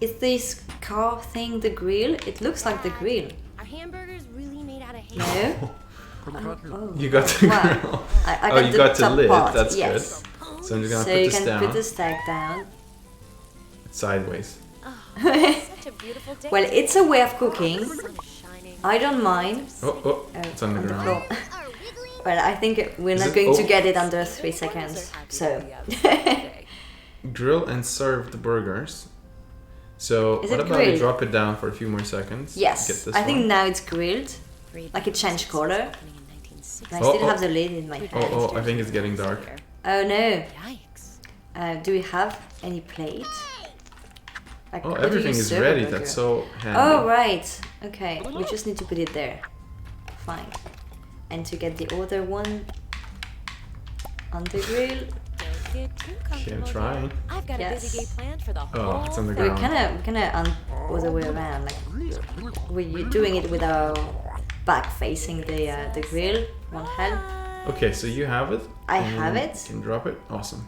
S1: Is this car thing the grill? It looks like the grill.
S4: Are hamburgers really made out of ham?
S1: No? Oh.
S2: You got the
S1: Wow.
S2: grill.
S1: I
S2: Oh,
S1: got
S2: you
S1: the
S2: got the
S1: top
S2: lid.
S1: part.
S2: That's
S1: yes.
S2: good. So I'm just gonna
S1: So
S2: put
S1: you
S2: this
S1: can
S2: down.
S1: put the stack down.
S2: Sideways.
S4: Such a beautiful day.
S1: Well, it's a way of cooking.
S4: The sun is shining.
S1: I don't mind.
S2: Oh, it's on the ground.
S1: floor.
S5: Are wiggling.
S1: But I think we're
S2: Is
S1: not
S2: it-
S1: going to
S2: oh.
S1: get it under 3 seconds. So,
S2: grill and serve the burgers. So
S1: Is
S2: what
S1: it
S2: about we
S1: grilled?
S2: drop it down for a few more seconds?
S1: Yes,
S2: Get this
S1: I think
S2: one.
S1: now it's grilled. Like it changed color. And I
S2: Oh,
S1: still
S2: oh.
S1: have the lid in my hand.
S2: Oh, I think it's getting dark.
S1: Oh no.
S4: Yikes.
S1: Do we have any plate? Like,
S2: Oh,
S1: what do you
S2: everything is
S1: serve a
S2: ready.
S1: burger?
S2: That's so handy.
S1: Oh right. Okay, we just need to put it there. Fine. And to get the other one on the grill.
S4: Don't get too
S2: Okay, I'm
S4: comfortable
S2: trying.
S4: here. I've got a
S1: Yes.
S4: busy day planned for the
S2: Oh,
S4: whole
S2: it's on the
S1: We're
S2: ground.
S1: kind of other way around. Like we're doing it with our back facing the grill. One hand.
S2: Okay, so you have it.
S1: I
S2: and
S1: have it.
S2: You can drop it. Awesome.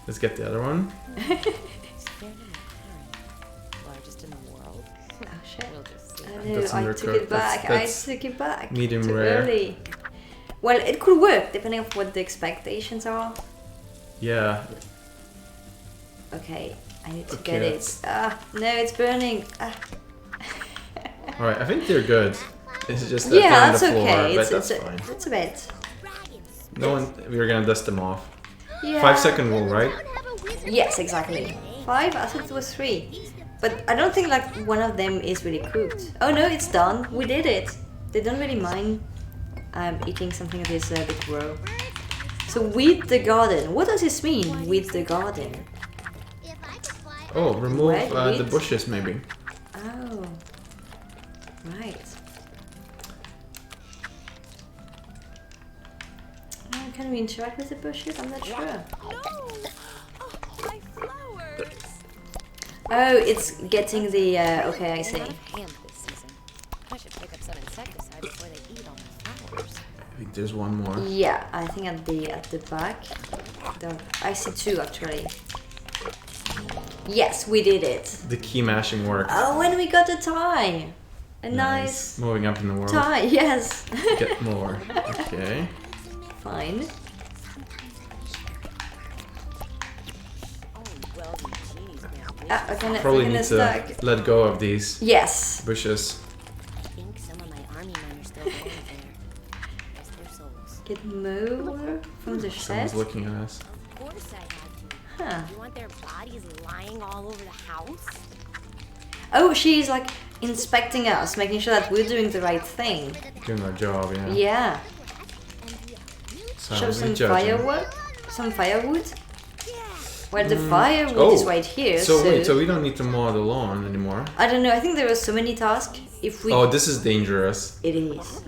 S2: Let's get the other one.
S4: largest in the world.
S1: Oh shit.
S4: We'll just see.
S1: No,
S2: That's
S1: I
S2: undercooked.
S1: took it back.
S2: That's
S1: I took it back.
S2: medium
S1: Too
S2: rare.
S1: early. Well, it could work depending on what the expectations are.
S2: Yeah.
S1: Okay, I need to
S2: Okay,
S1: get it.
S2: that's-
S1: Ah, no, it's burning. Ah.
S2: All right. I think they're good. It's just that
S1: Yeah,
S2: they're on
S1: that's
S2: the floor,
S1: okay.
S2: but
S1: It's
S2: that's fine.
S1: it's a bit.
S2: No one. We're gonna dust them off.
S1: Yeah.
S2: 5-second rule, right?
S1: Yes, exactly. 5. I thought it was 3. But I don't think like one of them is really cooked. Oh no, it's done. We did it. They don't really mind eating something that is a bit raw. So with the garden. What does this mean? With the garden.
S5: If I could fly,
S2: Oh, remove
S1: Red
S2: the
S1: wheat.
S2: bushes maybe.
S1: Oh. Right. Can we interact with the bushes? I'm not sure.
S4: No! Oh, my flowers!
S1: Oh, it's getting the. Okay, I see.
S4: Out of hand this season. I should pick up some insecticide before they eat all my flowers.
S2: I think there's one more.
S1: Yeah, I think at the back. I see 2 actually. Yes, we did it.
S2: The key mashing worked.
S1: Oh, and we got a tie. A nice
S2: Moving up in the world.
S1: tie. Yes.
S2: Get more. Okay.
S1: Fine.
S4: Oh, well, the genie's now
S1: We're gonna
S2: Probably need
S1: stack.
S2: to let go of these
S1: Yes.
S2: bushes.
S4: I think some of my army men are still going there. Rest their souls.
S1: Get more from the shed.
S2: Someone's looking at us.
S4: Of course I had to.
S1: Huh.
S4: You want their bodies lying all over the house?
S1: Oh, she's like inspecting us, making sure that we're doing the right thing.
S2: Doing our job, yeah.
S1: Yeah.
S2: So
S1: Show
S2: we
S1: some
S2: judge them.
S1: firewood. Well, the firewood is right here.
S2: So wait, so we don't need to mow the lawn anymore.
S1: I don't know. I think there are so many tasks. If we,
S2: Oh, this is dangerous.
S1: it is.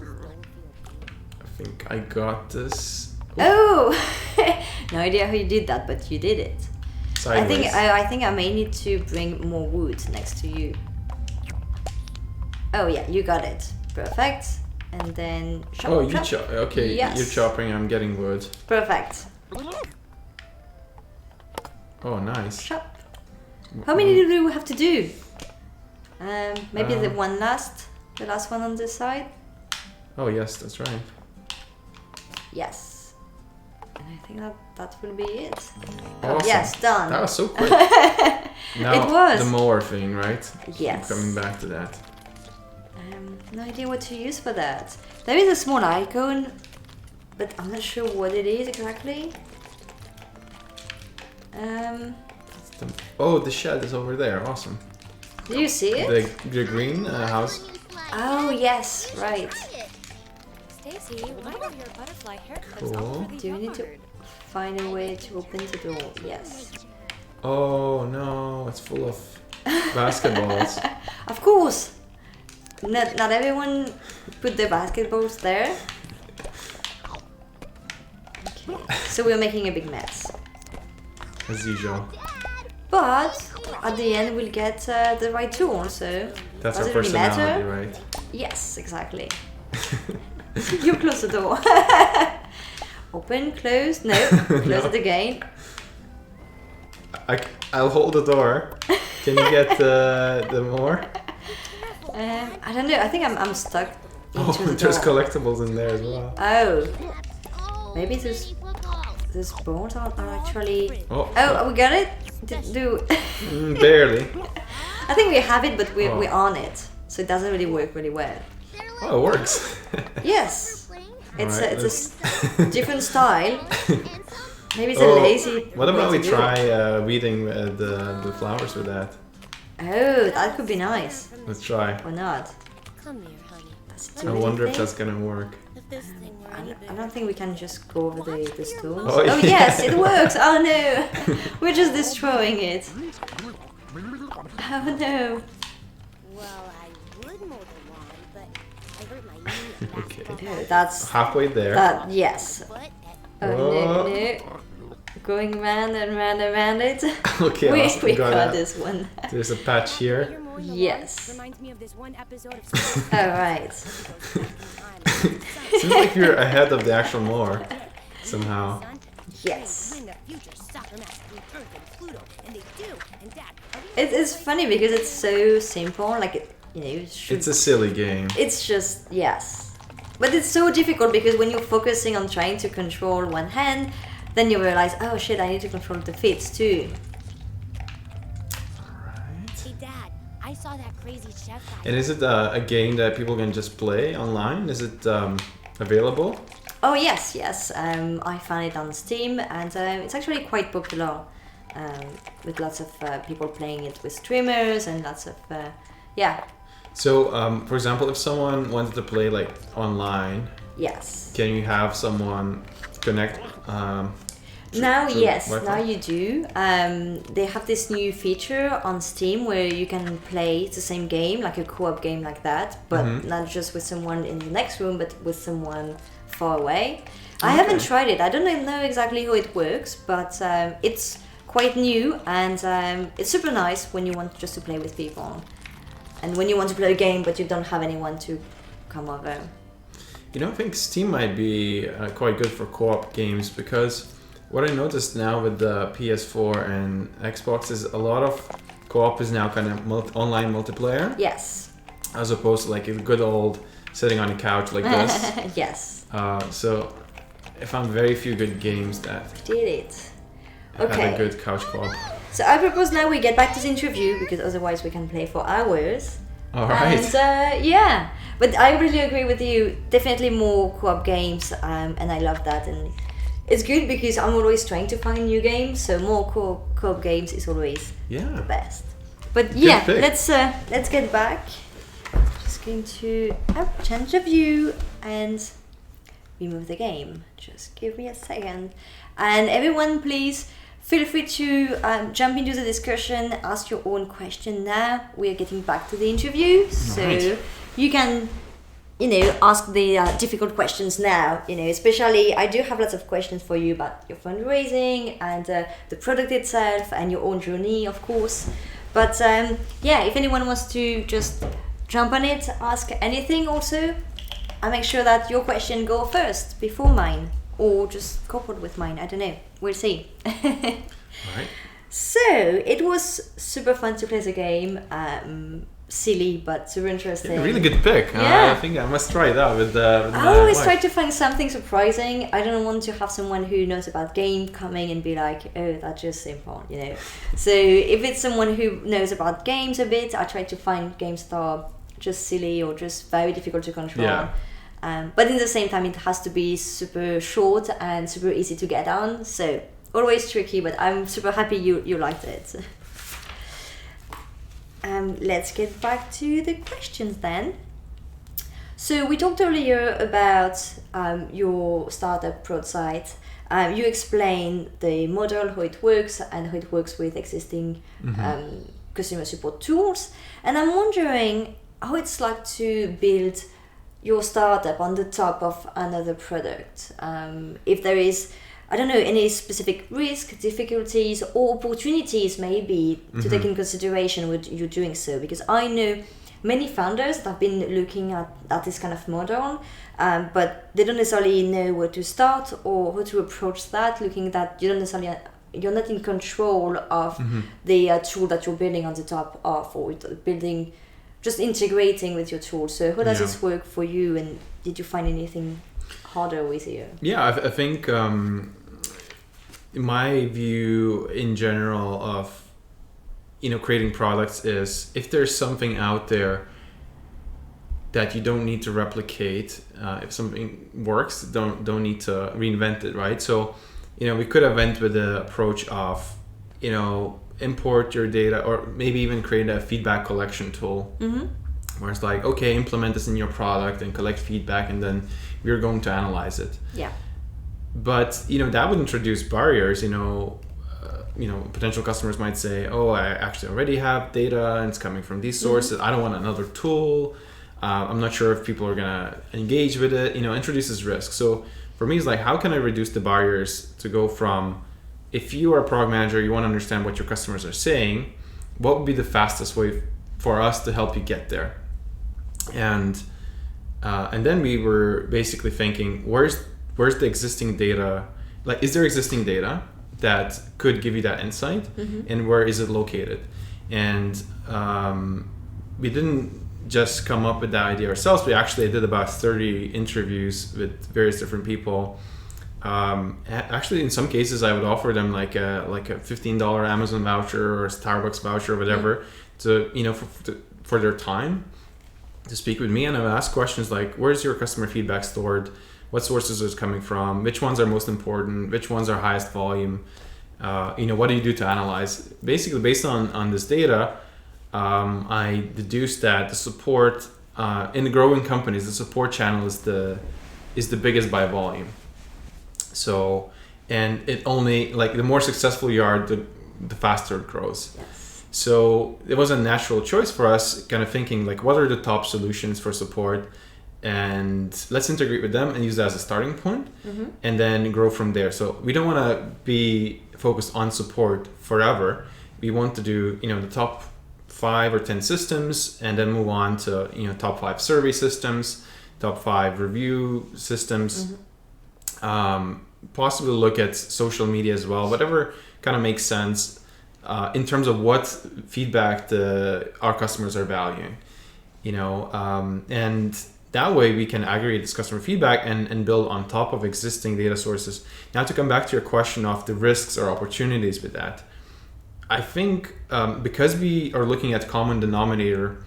S2: I think I got this.
S1: Oh, no idea how you did that, but you did it.
S2: Sideways.
S1: I think I may need to bring more wood next to you. Oh yeah, you got it. Perfect. And then chop.
S2: Oh, you
S1: chop.
S2: chop. Okay,
S1: Yes.
S2: you're chopping. I'm getting wood.
S1: Perfect.
S2: Oh, nice.
S1: Chop. How many do we have to do? Maybe the last one on this side.
S2: Oh yes, that's right.
S1: Yes. And I think that will be it.
S2: Awesome.
S1: Oh, yes, done.
S2: That was so quick. Now
S1: It was.
S2: the mower thing, right?
S1: Yes.
S2: Keep coming back to that.
S1: No idea what to use for that. There is a small icon, but I'm not sure what it is exactly.
S2: Oh, the shed is over there. Awesome.
S1: Do you see it?
S2: The green house.
S1: Oh yes, right.
S4: Stacy, why are your butterfly haircuts
S2: Cool.
S4: all over the
S1: Do you need to
S4: yard?
S1: find a way to open the door? Yes.
S2: Oh no, it's full of basketballs.
S1: Of course. Not everyone put their basketballs there. Okay. So we're making a big mess.
S2: As usual.
S1: But at the end we'll get the right tool, so
S2: That's
S1: does
S2: our
S1: it really
S2: personality,
S1: matter?
S2: right?
S1: Yes, exactly. You close the door. Open, close, no, close it again.
S2: I'll hold the door. Can you get the more?
S1: I don't know. I think I'm stuck into
S2: Oh,
S1: the
S2: there's
S1: door.
S2: collectibles in there as well.
S1: Oh, maybe those bones are actually.
S2: Oh,
S1: Oh, we got it.
S2: barely.
S1: I think we have it, but we're
S2: Oh.
S1: on it, so it doesn't really work really well.
S2: Oh, it works.
S1: Yes, it's
S2: Alright,
S1: it's a different style. Maybe it's a lazy.
S2: What about
S1: way
S2: we
S1: to do
S2: try
S1: it.
S2: weeding the flowers with that?
S1: Oh, that could be nice.
S2: Let's try.
S1: Or not?
S4: Come here, honey.
S1: That's
S2: I
S1: too
S2: wonder if
S1: anything.
S2: that's gonna work.
S4: If this thing were any
S1: I
S4: bigger.
S1: don't think we can just go over the stones.
S2: Oh,
S1: Oh,
S2: yeah.
S1: yes, it works. Oh no, we're just destroying it. Oh no.
S4: Well, I would mow the lawn, but I hurt my knee last
S2: Okay.
S4: fall.
S1: Oh, that's
S2: Halfway there.
S1: that. Yes.
S4: Foot at
S1: Oh no, no. Going round and round and round it.
S2: Okay,
S1: we
S2: awesome.
S1: we
S2: Got
S1: got
S2: that.
S1: this one.
S2: There's a patch here.
S4: You're mowing the lawn.
S1: Yes.
S4: Reminds me of this one episode of
S1: All right.
S2: Seems like you're ahead of the actual mower somehow.
S1: Yes.
S4: Win the future soccer match between Earth and Pluto, and they do. And Dad, are we
S1: It's funny because it's so simple. Like it should.
S2: It's a silly game.
S1: It's just yes, but it's so difficult because when you're focusing on trying to control one hand, then you realize, oh shit, I need to control the feet too.
S2: Alright.
S4: Hey Dad, I saw that crazy chef guy.
S2: And is it a game that people can just play online? Is it available?
S1: Oh yes, yes. I found it on Steam, and it's actually quite popular, with lots of people playing it with streamers and lots of yeah,
S2: So, for example, if someone wanted to play like online,
S1: yes.
S2: can you have someone connect?
S1: Now,
S2: through
S1: yes,
S2: Wi-Fi?
S1: now you do. They have this new feature on Steam where you can play the same game, like a co-op game like that, but
S2: Mhm.
S1: not just with someone in the next room, but with someone far away. I haven't tried it. I don't know exactly how it works, but it's quite new, and it's super nice when you want just to play with people. And when you want to play a game, but you don't have anyone to come over.
S2: You know, I think Steam might be quite good for co-op games, because what I noticed now with the PS4 and Xbox is a lot of co-op is now kind of online multiplayer,
S1: Yes.
S2: as opposed to like a good old sitting on a couch like this.
S1: Yes.
S2: So I found very few good games that
S1: Did it.
S2: have
S1: Okay.
S2: a good couch co-op.
S1: So I propose now we get back to the interview, because otherwise we can play for hours.
S2: All right.
S1: And yeah, but I really agree with you. Definitely more co-op games, and I love that. And it's good because I'm always trying to find new games. So more co-op games is always the
S2: Yeah.
S1: best. But yeah,
S2: pick.
S1: let's get back. Just going to change the view and remove the game. Just give me a second. And everyone, please feel free to jump into the discussion, ask your own question now. We are getting back to the interview, so
S2: Right.
S1: you can, ask the difficult questions now. Especially I do have lots of questions for you about your fundraising and the product itself and your own journey, of course. But yeah, if anyone wants to just jump on it, ask anything also, I make sure that your question go first before mine, or just coupled with mine. I don't know. We'll see.
S2: All right.
S1: So it was super fun to play the game. Silly but super interesting.
S2: Yeah, really good pick.
S1: Yeah.
S2: I think I must try that with my
S1: I always
S2: wife.
S1: try to find something surprising. I don't want to have someone who knows about game coming and be like, oh, that's just simple, So if it's someone who knows about games a bit, I try to find games that are just silly or just very difficult to control.
S2: Yeah.
S1: But in the same time, it has to be super short and super easy to get on. So always tricky, but I'm super happy you liked it. Let's get back to the questions then. So we talked earlier about your startup Prodsight. You explained the model, how it works, and how it works with existing customer support tools. And I'm wondering how it's like to build your startup on the top of another product. If there is, I don't know, any specific risk, difficulties, or opportunities maybe to take in consideration when you're doing so. Because I know many founders that have been looking at this kind of model, but they don't necessarily know where to start or how to approach that, looking that you're not in control of the tool that you're building on the top of, or building, just integrating with your tool. So how does this work for you, and did you find anything harder with you?
S2: Yeah, I think my view in general of creating products is, if there's something out there that you don't need to replicate, if something works, don't need to reinvent it, right? So we could have went with the approach of, import your data, or maybe even create a feedback collection tool, where it's like, okay, implement this in your product and collect feedback, and then we're going to analyze it.
S1: Yeah.
S2: But that would introduce barriers. Potential customers might say, oh, I actually already have data and it's coming from these sources. I don't want another tool. I'm not sure if people are gonna engage with it. Introduces risk. So for me, it's like, how can I reduce the barriers to go from, if you are a product manager, you want to understand what your customers are saying, what would be the fastest way for us to help you get there? And then we were basically thinking, where's the existing data? Like, is there existing data that could give you that insight, and where is it located? And we didn't just come up with that idea ourselves. We actually did about 30 interviews with various different people. Actually, in some cases, I would offer them like a $15 Amazon voucher or a Starbucks voucher or whatever, to for their time to speak with me. And I would ask questions like, where's your customer feedback stored? What sources is it coming from? Which ones are most important? Which ones are highest volume? What do you do to analyze? Basically, based on this data, I deduced that the support in the growing companies, the support channel is the biggest by volume. So, and it only, like, the more successful you are, the faster it grows.
S1: Yes.
S2: So it was a natural choice for us, kind of thinking like, what are the top solutions for support? And let's integrate with them and use that as a starting point, and then grow from there. So we don't want to be focused on support forever. We want to do, the top 5 or 10 systems, and then move on to, top 5 survey systems, top 5 review systems, possibly look at social media as well, whatever kind of makes sense in terms of what feedback our customers are valuing, and that way we can aggregate this customer feedback and build on top of existing data sources. Now, to come back to your question of the risks or opportunities with that, I think because we are looking at common denominator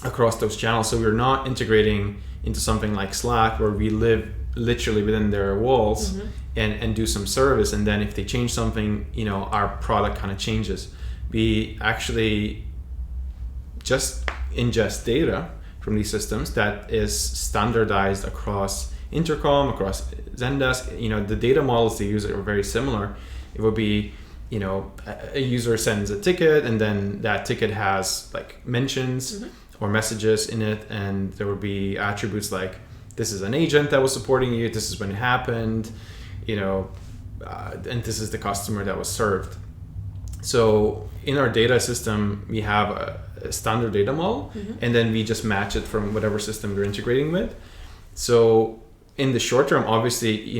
S2: across those channels, so we're not integrating into something like Slack where we live literally within their walls and do some service, and then if they change something, our product kind of changes. We actually just ingest data from these systems that is standardized across Intercom, across Zendesk. The data models they use are very similar. It would be, a user sends a ticket, and then that ticket has like mentions or messages in it, and there would be attributes like, this is an agent that was supporting you, this is when it happened, and this is the customer that was served. So in our data system, we have a standard data model, and then we just match it from whatever system we're integrating with. So in the short term, obviously,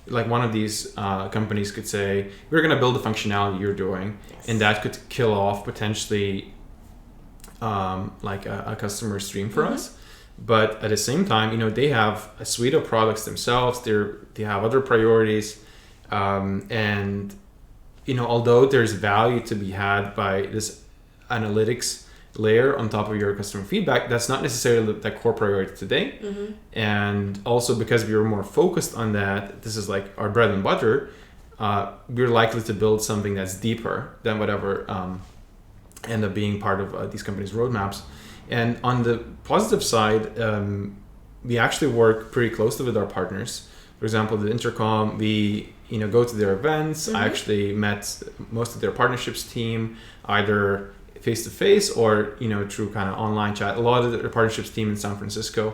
S2: like one of these companies could say, we're going to build the functionality you're doing, and that could kill off potentially like a customer stream for us. But at the same time, they have a suite of products themselves. They have other priorities, and although there's value to be had by this analytics layer on top of your customer feedback, that's not necessarily the core priority today. And also, because we were more focused on that, this is like our bread and butter, we're likely to build something that's deeper than whatever end up being part of these companies' roadmaps. And on the positive side, we actually work pretty closely with our partners. For example, the Intercom, we go to their events. I actually met most of their partnerships team, either face-to-face or through kind of online chat. A lot of the partnerships team in San Francisco.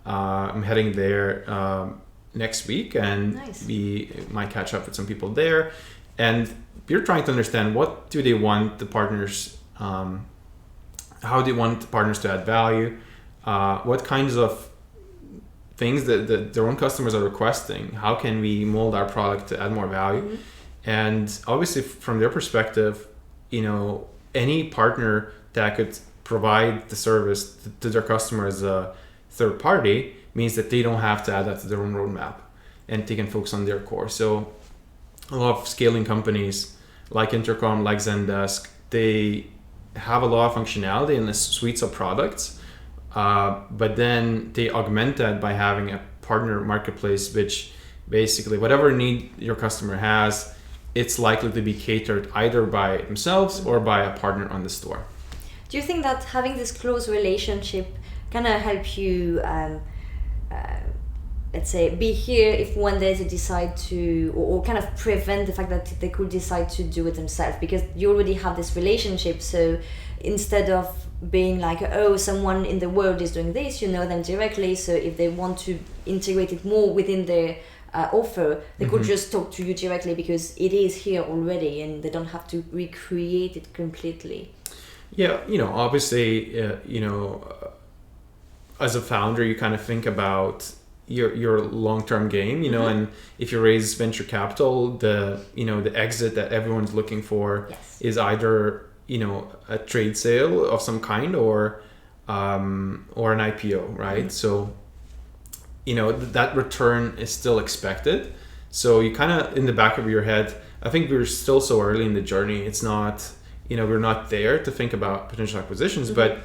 S2: I'm heading there next week, and we might catch up with some people there. And we're trying to understand, what do they want the partners, how they want the partners to add value, what kinds of things that their own customers are requesting, how can we mold our product to add more value. And obviously from their perspective, any partner that could provide the service to their customer as a third party means that they don't have to add that to their own roadmap, and they can focus on their core. So a lot of scaling companies like Intercom, like Zendesk, they have a lot of functionality in the suites of products, but then they augment that by having a partner marketplace which basically whatever need your customer has, it's likely to be catered either by themselves or by a partner on the store.
S1: Do you think that having this close relationship kind of help you, let's say, be here if one day they decide to, or kind of prevent the fact that they could decide to do it themselves, because you already have this relationship? So instead of being like, oh, someone in the world is doing this, you know them directly, so if they want to integrate it more within their offer, they could just talk to you directly because it is here already and they don't have to recreate it completely.
S2: Yeah, obviously, as a founder, you kind of think about your long-term game, and if you raise venture capital, the exit that everyone's looking for is either, a trade sale of some kind or an IPO, right? So, that return is still expected. So you kind of, in the back of your head, I think we're still so early in the journey. It's not, we're not there to think about potential acquisitions, but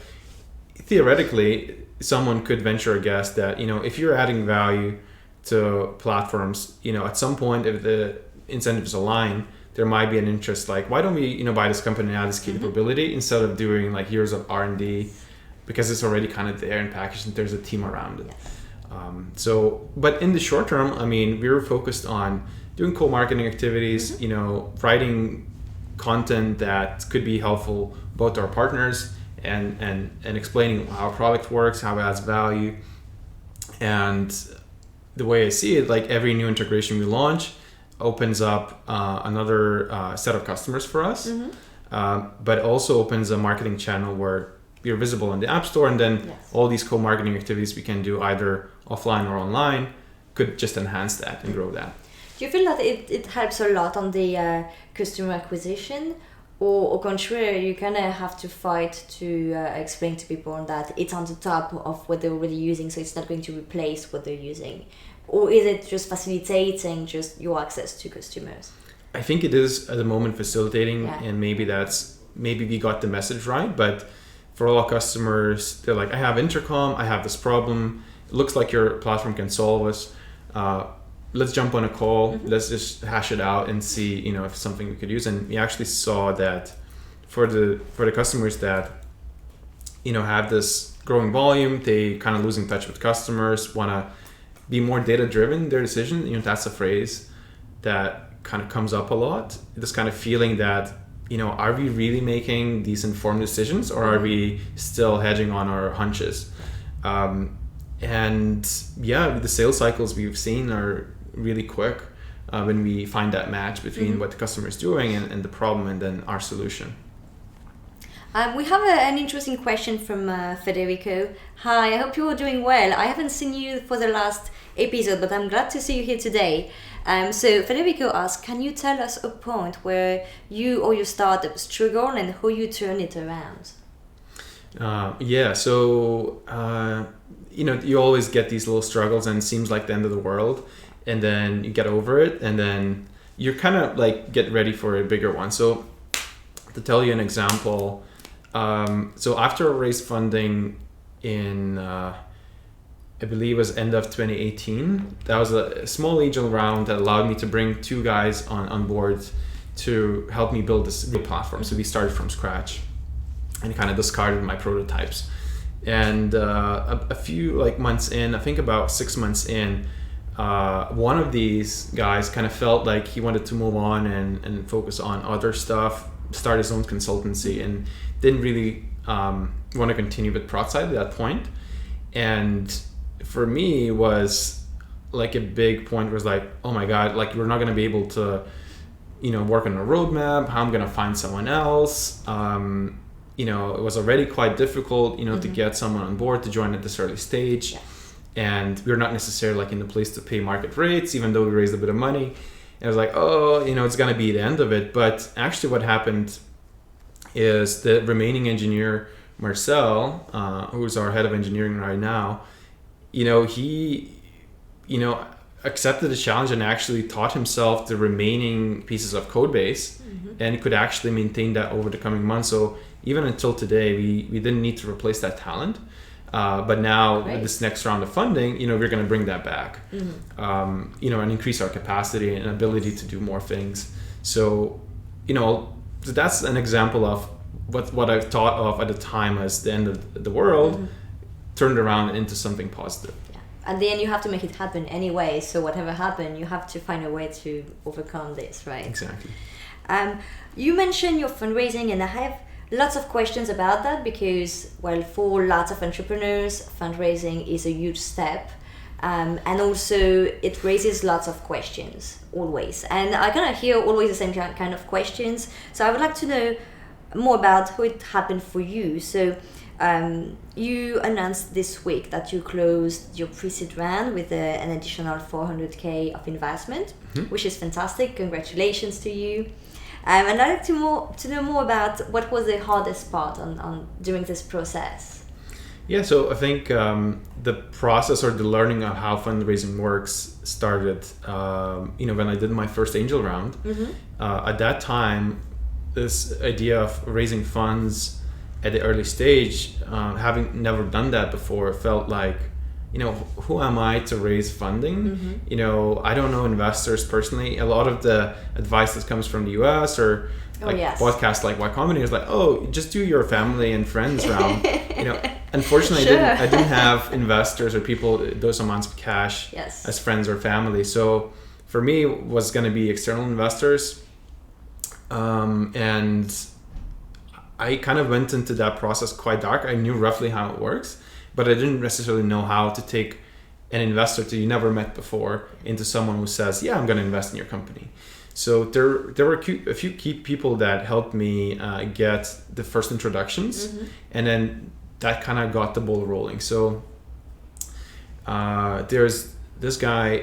S2: theoretically, someone could venture a guess that, if you're adding value to platforms, at some point, if the incentives align, there might be an interest, like, why don't we, buy this company and add this capability instead of doing like years of R&D, because it's already kind of there and packaged and there's a team around it. But in the short term, I mean, we were focused on doing co-marketing activities, writing content that could be helpful both to our partners and explaining how our product works, how it adds value. And the way I see it, like every new integration we launch opens up another set of customers for us, but also opens a marketing channel where we're visible in the App Store, and then all these co-marketing activities we can do either offline or online could just enhance that and grow that.
S1: Do you feel that it helps a lot on the customer acquisition, or contrary, you kind of have to fight to explain to people that it's on the top of what they're already using, so it's not going to replace what they're using? Or is it just facilitating just your access to customers?
S2: I think it is at the moment facilitating, and maybe we got the message right, but for all our customers, they're like, I have intercom, I have this problem, it looks like your platform can solve us. Let's jump on a call, let's just hash it out and see, if it's something we could use. And we actually saw that for the customers that, have this growing volume, they kind of losing touch with customers, want to be more data-driven, their decision, that's a phrase that kind of comes up a lot. This kind of feeling that, are we really making these informed decisions, or are we still hedging on our hunches? And the sales cycles we've seen are really quick when we find that match between what the customer is doing and the problem, and then our solution.
S1: We have an interesting question from Federico. Hi, I hope you are doing well. I haven't seen you for the last episode, but I'm glad to see you here today. So Federico asks, can you tell us a point where you or your startup struggle and how you turn it around?
S2: You always get these little struggles and it seems like the end of the world, and then you get over it, and then you're kind of like get ready for a bigger one. So to tell you an example, so after I raised funding in I believe it was end of 2018, that was a small angel round that allowed me to bring two guys on board to help me build this new platform. So we started from scratch and kind of discarded my prototypes. And a few months in, I think about 6 months in, one of these guys kind of felt like he wanted to move on and focus on other stuff, start his own consultancy, and didn't really want to continue with Prodsight at that point. And for me was like a big point was like, oh my God, like we're not going to be able to, work on a roadmap. How I'm going to find someone else. It was already quite difficult, to get someone on board to join at this early stage. And we're not necessarily in the place to pay market rates, even though we raised a bit of money. And I was like, it's going to be the end of it. But actually what happened is the remaining engineer, Marcel, who's our head of engineering right now, he, accepted the challenge and actually taught himself the remaining pieces of code base and could actually maintain that over the coming months. So even until today, we didn't need to replace that talent. But now
S1: Great.
S2: with this next round of funding, we're going to bring that back, and increase our capacity and ability to do more things. So, that's an example of what I've thought of at the time as the end of the world, turned around into something positive.
S1: Yeah. At the end, you have to make it happen anyway. So whatever happened, you have to find a way to overcome this, right?
S2: Exactly.
S1: You mentioned your fundraising, and I have lots of questions about that because, well, for lots of entrepreneurs, fundraising is a huge step. And also it raises lots of questions always. And I kind of hear always the same kind of questions. So I would like to know more about how it happened for you. So you announced this week that you closed your pre-seed round with an additional 400K of investment, which is fantastic. Congratulations to you. And I'd like to know more about what was the hardest part on during this process.
S2: Yeah, so I think the process or the learning of how fundraising works started, when I did my first angel round. At that time, this idea of raising funds at the early stage, having never done that before, felt like, who am I to raise funding? I don't know investors personally. A lot of the advice that comes from the US or podcasts like Y Combinator is like, just do your family and friends round. Unfortunately,
S1: Sure.
S2: I didn't have investors or people those amounts of cash as friends or family. So for me, it was going to be external investors, and I kind of went into that process quite dark. I knew roughly how it works, but I didn't necessarily know how to take an investor that you never met before into someone who says, yeah, I'm going to invest in your company. So there were a few key people that helped me get the first introductions, and then that kind of got the ball rolling. So there's this guy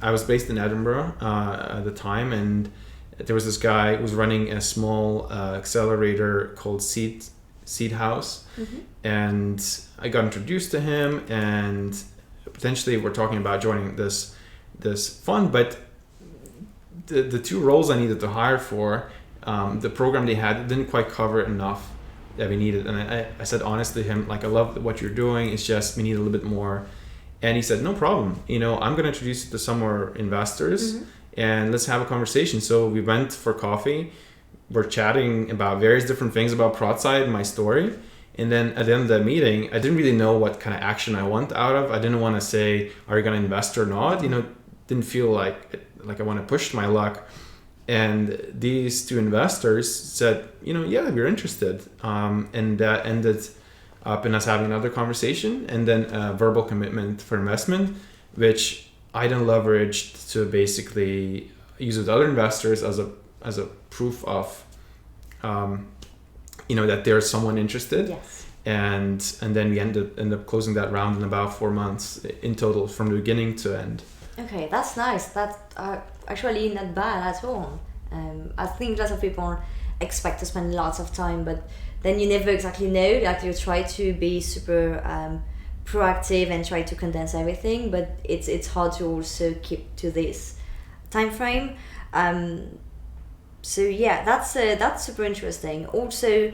S2: I was based in Edinburgh at the time, and there was this guy who was running a small accelerator called Seed House, and I got introduced to him, and potentially we're talking about joining this fund, but the two roles I needed to hire for, the program they had didn't quite cover enough that we needed. And I said honestly to him, like, I love what you're doing, it's just we need a little bit more. And he said, no problem, I'm going to introduce you to some more investors, and let's have a conversation. So we went for coffee, we're chatting about various different things about Prodsight and my story. And then at the end of the meeting, I didn't really know what kind of action I want out of. I didn't want to say, are you going to invest or not? Didn't feel like I want to push my luck. And these two investors said, yeah, we're interested. And that ended up in us having another conversation, and then a verbal commitment for investment, which I then leveraged to basically use with other investors as a proof of, that there's someone interested.
S1: Yes.
S2: And then we end up closing that round in about 4 months in total, from the beginning to end.
S1: Okay, that's nice. That's actually not bad at all. I think lots of people expect to spend lots of time, but then you never exactly know. Like, you try to be super proactive and try to condense everything, but it's hard to also keep to this time frame. So yeah, that's super interesting. Also,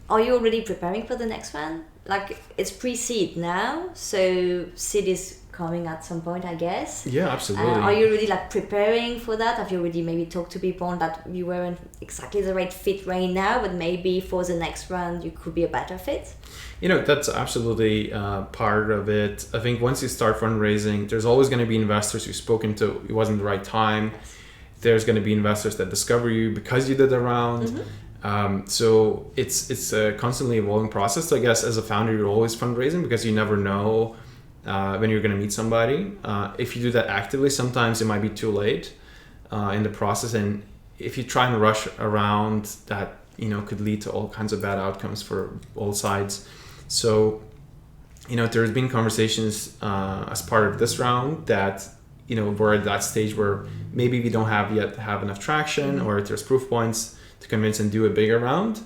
S1: are you already preparing for the next one? Like, it's pre-seed now, so seed is coming at some point, I guess.
S2: Yeah, absolutely.
S1: Are you really preparing for that? Have you already maybe talked to people that you weren't exactly the right fit right now, but maybe for the next round you could be a better fit?
S2: That's absolutely part of it. I think once you start fundraising, there's always going to be investors you've spoken to, it wasn't the right time. There's going to be investors that discover you because you did a round. So it's a constantly evolving process. So I guess as a founder, you're always fundraising because you never know when you're going to meet somebody. If you do that actively, sometimes it might be too late in the process. And if you try and rush around, that could lead to all kinds of bad outcomes for all sides. So there's been conversations as part of this round that we're at that stage where maybe we don't have enough traction, or there's proof points to convince and do a bigger round.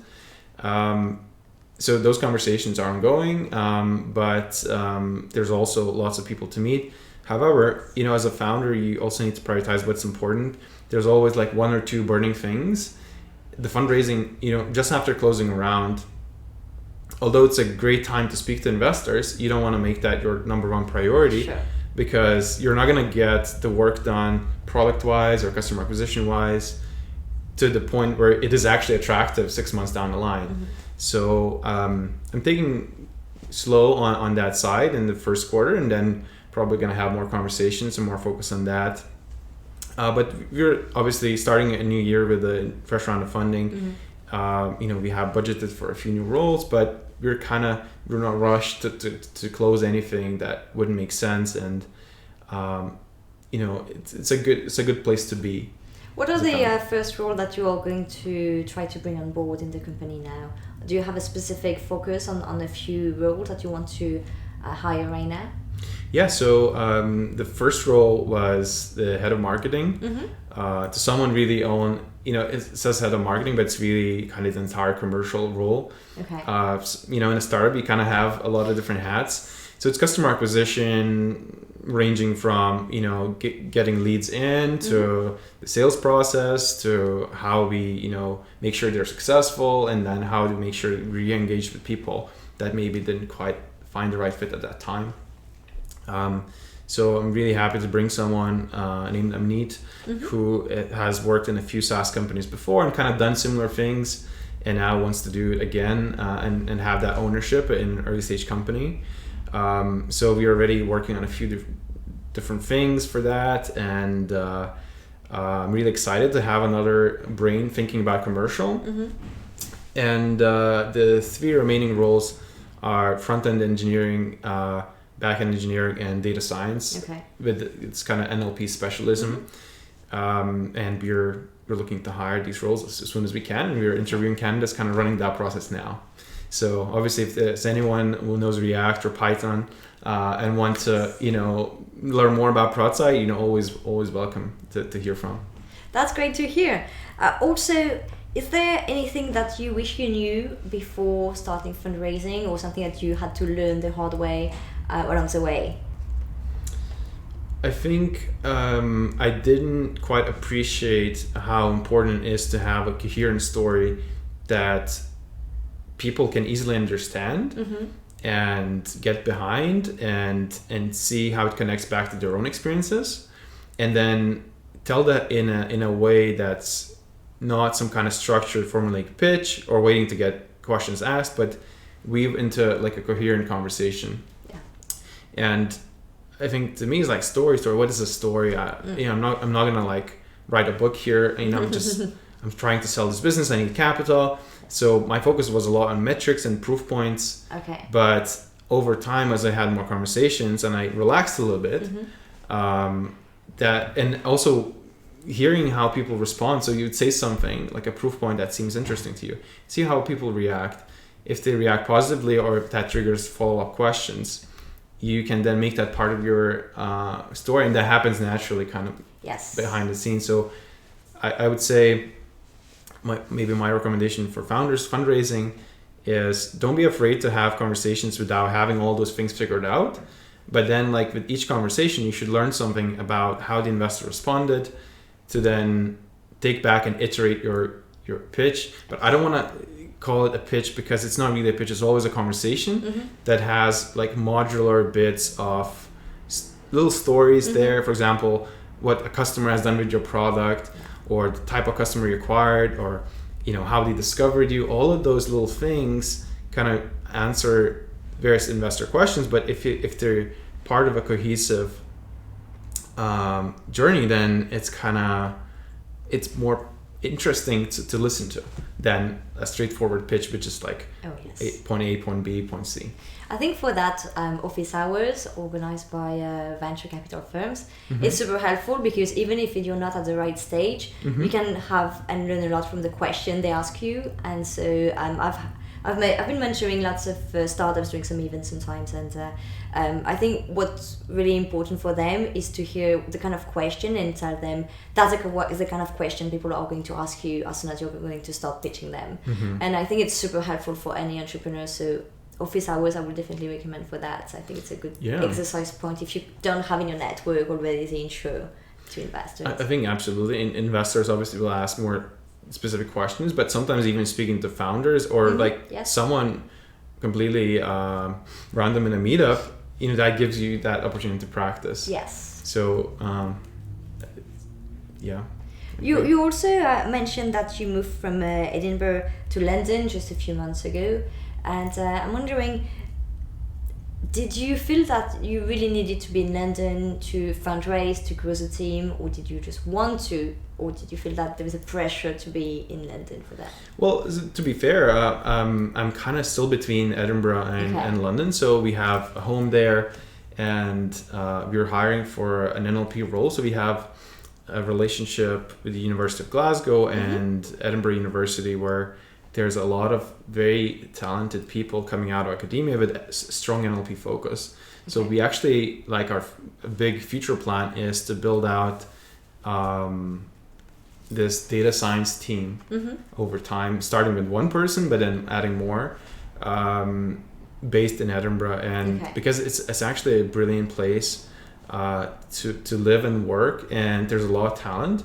S2: So those conversations are ongoing, but there's also lots of people to meet. However, as a founder, you also need to prioritize what's important. There's always like one or two burning things. The fundraising, just after closing a round, although it's a great time to speak to investors, you don't want to make that your number one priority.
S1: Sure.
S2: Because you're not going to get the work done product-wise or customer acquisition-wise to the point where it is actually attractive 6 months down the line.
S1: Mm-hmm.
S2: So I'm taking slow on that side in the first quarter, and then probably going to have more conversations and more focus on that. But we're obviously starting a new year with a fresh round of funding. Mm-hmm. We have budgeted for a few new roles, but we're not rushed to close anything that wouldn't make sense, and it's a good place to be.
S1: What are the first role that you are going to try to bring on board in the company now? Do you have a specific focus on a few roles that you want to hire right now?
S2: Yeah, so the first role was the head of marketing. Mm-hmm. To someone really own, it says head of marketing, but it's really kind of the entire commercial role.
S1: Okay.
S2: In a startup, you kind of have a lot of different hats. So it's customer acquisition, ranging from getting leads in to mm-hmm. the sales process, to how we make sure they're successful, and then how to make sure we re-engage with people that maybe didn't quite find the right fit at that time. So I'm really happy to bring someone named Amandine, mm-hmm. who has worked in a few SaaS companies before and kind of done similar things, and now wants to do it again and have that ownership in an early stage company. So we're already working on a few different things for that, and I'm really excited to have another brain thinking about commercial. Mm-hmm. And the three remaining roles are front-end engineering, back-end engineering, and data science. Okay. With its kind of NLP specialism. Mm-hmm. And we're looking to hire these roles as soon as we can, and we're interviewing candidates, kind of running that process now. So obviously, if there's anyone who knows React or Python and want to learn more about Prodsight, always welcome to hear from.
S1: That's great to hear. Also, is there anything that you wish you knew before starting fundraising, or something that you had to learn the hard way along the way?
S2: I think I didn't quite appreciate how important it is to have a coherent story that people can easily understand, mm-hmm. and get behind, and see how it connects back to their own experiences, and then tell that in a way that's not some kind of structured formulaic pitch or waiting to get questions asked, but weave into like a coherent conversation. Yeah. And I think to me it's like story. What is a story? I'm not gonna like write a book here. I'm trying to sell this business. I need capital. So my focus was a lot on metrics and proof points. Okay. But over time, as I had more conversations and I relaxed a little bit, mm-hmm. And also hearing how people respond. So you'd say something like a proof point that seems interesting to you. See how people react. If they react positively, or if that triggers follow-up questions, you can then make that part of your story, and that happens naturally, kind of behind the scenes. So I would say my recommendation for founders fundraising is don't be afraid to have conversations without having all those things figured out. But then, like with each conversation, you should learn something about how the investor responded, to then take back and iterate your pitch. But I don't want to call it a pitch, because it's not really a pitch. It's always a conversation, mm-hmm. that has like modular bits of little stories, mm-hmm. there. For example, what a customer has done with your product, or the type of customer you acquired, or how they discovered you. All of those little things kind of answer various investor questions. But if they're part of a cohesive journey, then it's more interesting to listen to than a straightforward pitch, which is like point A, point B, point C. I
S1: think for that, office hours organized by venture capital firms, mm-hmm. it's super helpful, because even if you're not at the right stage, mm-hmm. you can have and learn a lot from the question they ask you. And so I've been mentoring lots of startups, doing some events sometimes, and I think what's really important for them is to hear the kind of question and tell them that's what is the kind of question people are going to ask you as soon as you're going to start pitching them. Mm-hmm. And I think it's super helpful for any entrepreneur. So office hours, I would definitely recommend for that. I think it's a good exercise point if you don't have in your network already the intro to investors. I think absolutely. Investors obviously will ask more specific questions, but sometimes even speaking to founders or mm-hmm. someone
S2: completely random in a meetup, that gives you that opportunity to practice.
S1: Yes.
S2: So, yeah.
S1: You also mentioned that you moved from Edinburgh to London just a few months ago, and I'm wondering, did you feel that you really needed to be in London to fundraise, to grow the team, or did you just want to, or did you feel that there was a pressure to be in London for that?
S2: Well, to be fair, I'm kind of still between Edinburgh and London, so we have a home there, and we're hiring for an NLP role, so we have a relationship with the University of Glasgow and Edinburgh University, where there's a lot of very talented people coming out of academia with a strong NLP focus. So we actually, like, our big future plan is to build out this data science team over time, starting with one person, but then adding more, based in Edinburgh. And because it's actually a brilliant place to live and work, and there's a lot of talent,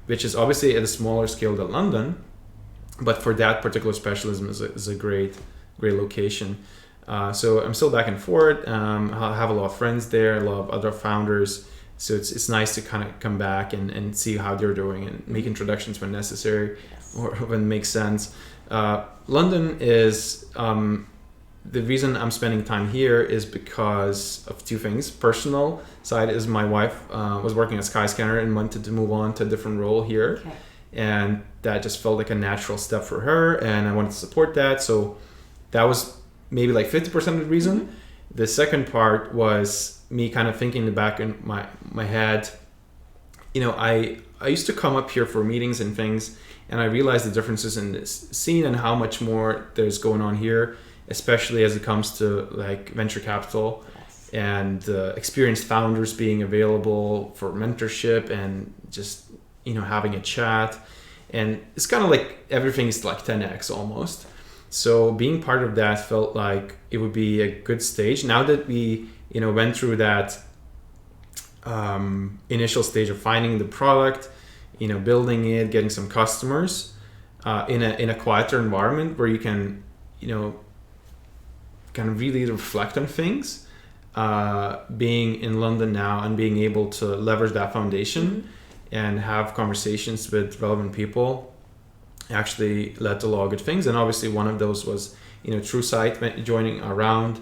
S2: which is obviously at a smaller scale than London, but for that particular specialism is a great location. So I'm still back and forth. I have a lot of friends there, a lot of other founders, so it's nice to kind of come back and see how they're doing and make introductions when necessary or when it makes sense. London is the reason I'm spending time here is because of two things. Personal side is my wife was working at Skyscanner and wanted to move on to a different role here. And that just felt like a natural step for her, and I wanted to support that. So that was maybe like 50% of the reason. The second part was me kind of thinking back in my head, I used to come up here for meetings and things, and I realized the differences in this scene and how much more there's going on here, especially as it comes to like venture capital and experienced founders being available for mentorship and just having a chat. And it's kind of like everything is like 10x almost. So being part of that felt like it would be a good stage. Now that we went through that initial stage of finding the product, building it, getting some customers, in a quieter environment where you can kind of really reflect on things, being in London now and being able to leverage that foundation and have conversations with relevant people actually led to a lot of good things. And obviously one of those was Prodsight joining our round.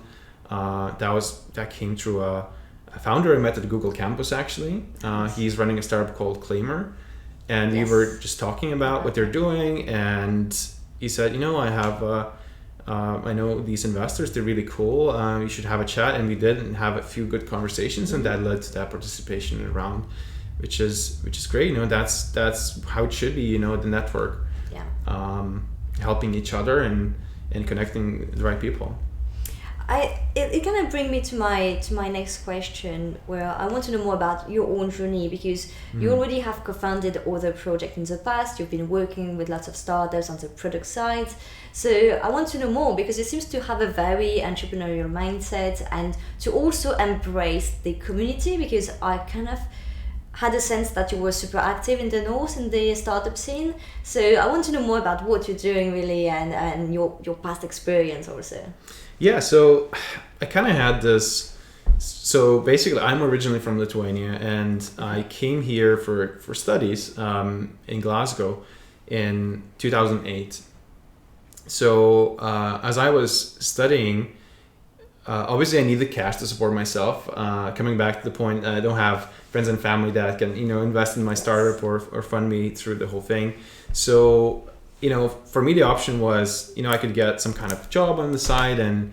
S2: That came through a founder I met at Google campus actually. He's running a startup called Claimer, and we were just talking about what they're doing, and he said, I have I know these investors, they're really cool, you should have a chat. And we did, and have a few good conversations, and that led to that participation in the round, which is great. That's how it should be, the network, helping each other and connecting the right people.
S1: It kind of brings me to my next question, where I want to know more about your own journey, because you already have co-founded other projects in the past. You've been working with lots of startups on the product side. So I want to know more, because it seems to have a very entrepreneurial mindset and to also embrace the community, because I kind of had a sense that you were super active in the North in the startup scene. So I want to know more about what you're doing really, and your past experience also.
S2: Yeah, so I kind of had this. So basically, I'm originally from Lithuania, and I came here for studies in Glasgow in 2008. So as I was studying, obviously I needed cash to support myself. Coming back to the point, I don't have friends and family that can invest in my startup or fund me through the whole thing. So for me, the option was, I could get some kind of job on the side and,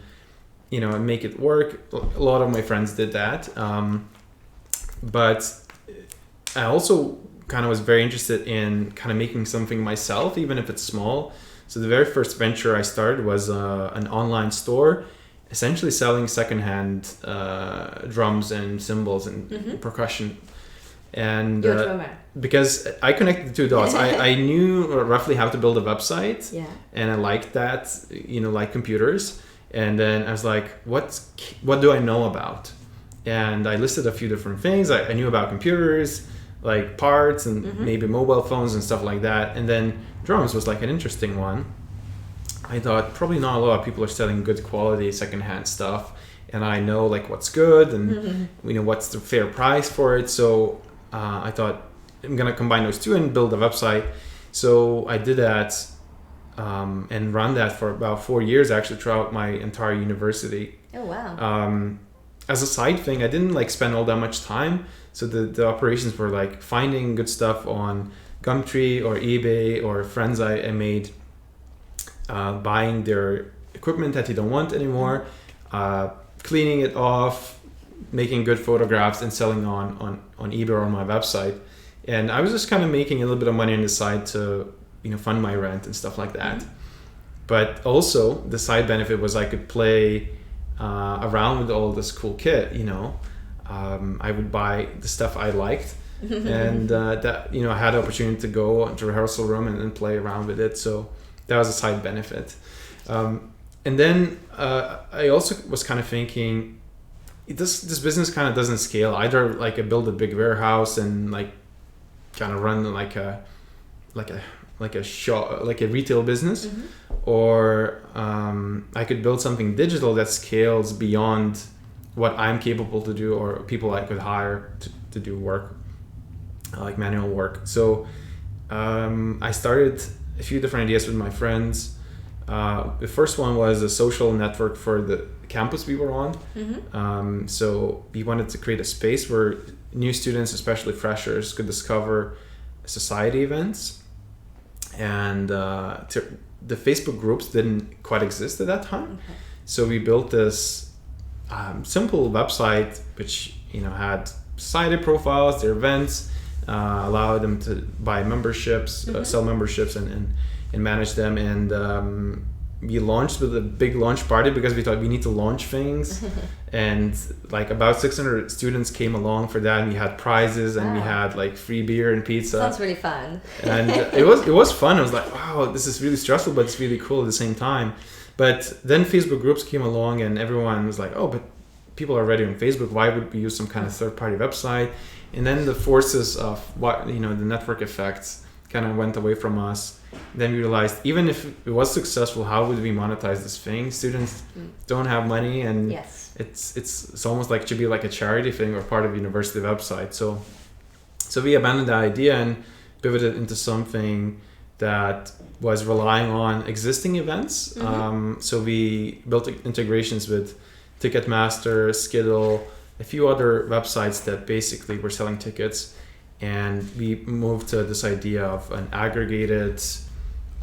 S2: and make it work. A lot of my friends did that. But I also kind of was very interested in kind of making something myself, even if it's small. So the very first venture I started was an online store, essentially selling secondhand drums and cymbals and percussion. And
S1: You're a drummer.
S2: Because I connected the two dots. I knew roughly how to build a website, and I liked that, like computers. And then I was like, what do I know about? And I listed a few different things. I knew about computers, like parts and maybe mobile phones and stuff like that. And then drums was like an interesting one. I thought probably not a lot of people are selling good quality secondhand stuff, and I know like what's good and what's the fair price for it. So I thought I'm gonna combine those two and build a website. So I did that and run that for about 4 years actually throughout my entire university.
S1: Oh wow.
S2: As a side thing, I didn't like spend all that much time. So the operations were like finding good stuff on Gumtree or eBay or friends I made, buying their equipment that they don't want anymore, cleaning it off, making good photographs and selling on eBay or on my website. And I was just kind of making a little bit of money on the side to fund my rent and stuff like that. But also the side benefit was I could play around with all this cool kit. I would buy the stuff I liked, and that I had the opportunity to go into a rehearsal room and play around with it. So that was a side benefit. And then I also was kind of thinking, this business kind of doesn't scale either. Like I build a big warehouse and like kind of run like a shop, like a retail business, or I could build something digital that scales beyond what I'm capable to do, or people I could hire to do work, like manual work. So I started a few different ideas with my friends. The first one was a social network for the campus we were on. So we wanted to create a space where new students, especially freshers, could discover society events. And the Facebook groups didn't quite exist at that time. So we built this simple website which had society profiles, their events, allowed them to buy memberships, sell memberships and manage them. And we launched with a big launch party because we thought we need to launch things. And like about 600 students came along for that, and we had prizes and we had like free beer and pizza.
S1: Sounds really fun.
S2: And it was fun. I was like, wow, this is really stressful, but it's really cool at the same time. But then Facebook groups came along and everyone was like, oh, but people are already on Facebook. Why would we use some kind of third-party website? And then the forces of the network effects kind of went away from us. Then we realized, even if it was successful, how would we monetize this thing? Students don't have money, and it's almost like it should be like a charity thing or part of a university website. So we abandoned that idea and pivoted into something that was relying on existing events. So we built integrations with Ticketmaster, Skiddle, a few other websites that basically were selling tickets. And we moved to this idea of an aggregated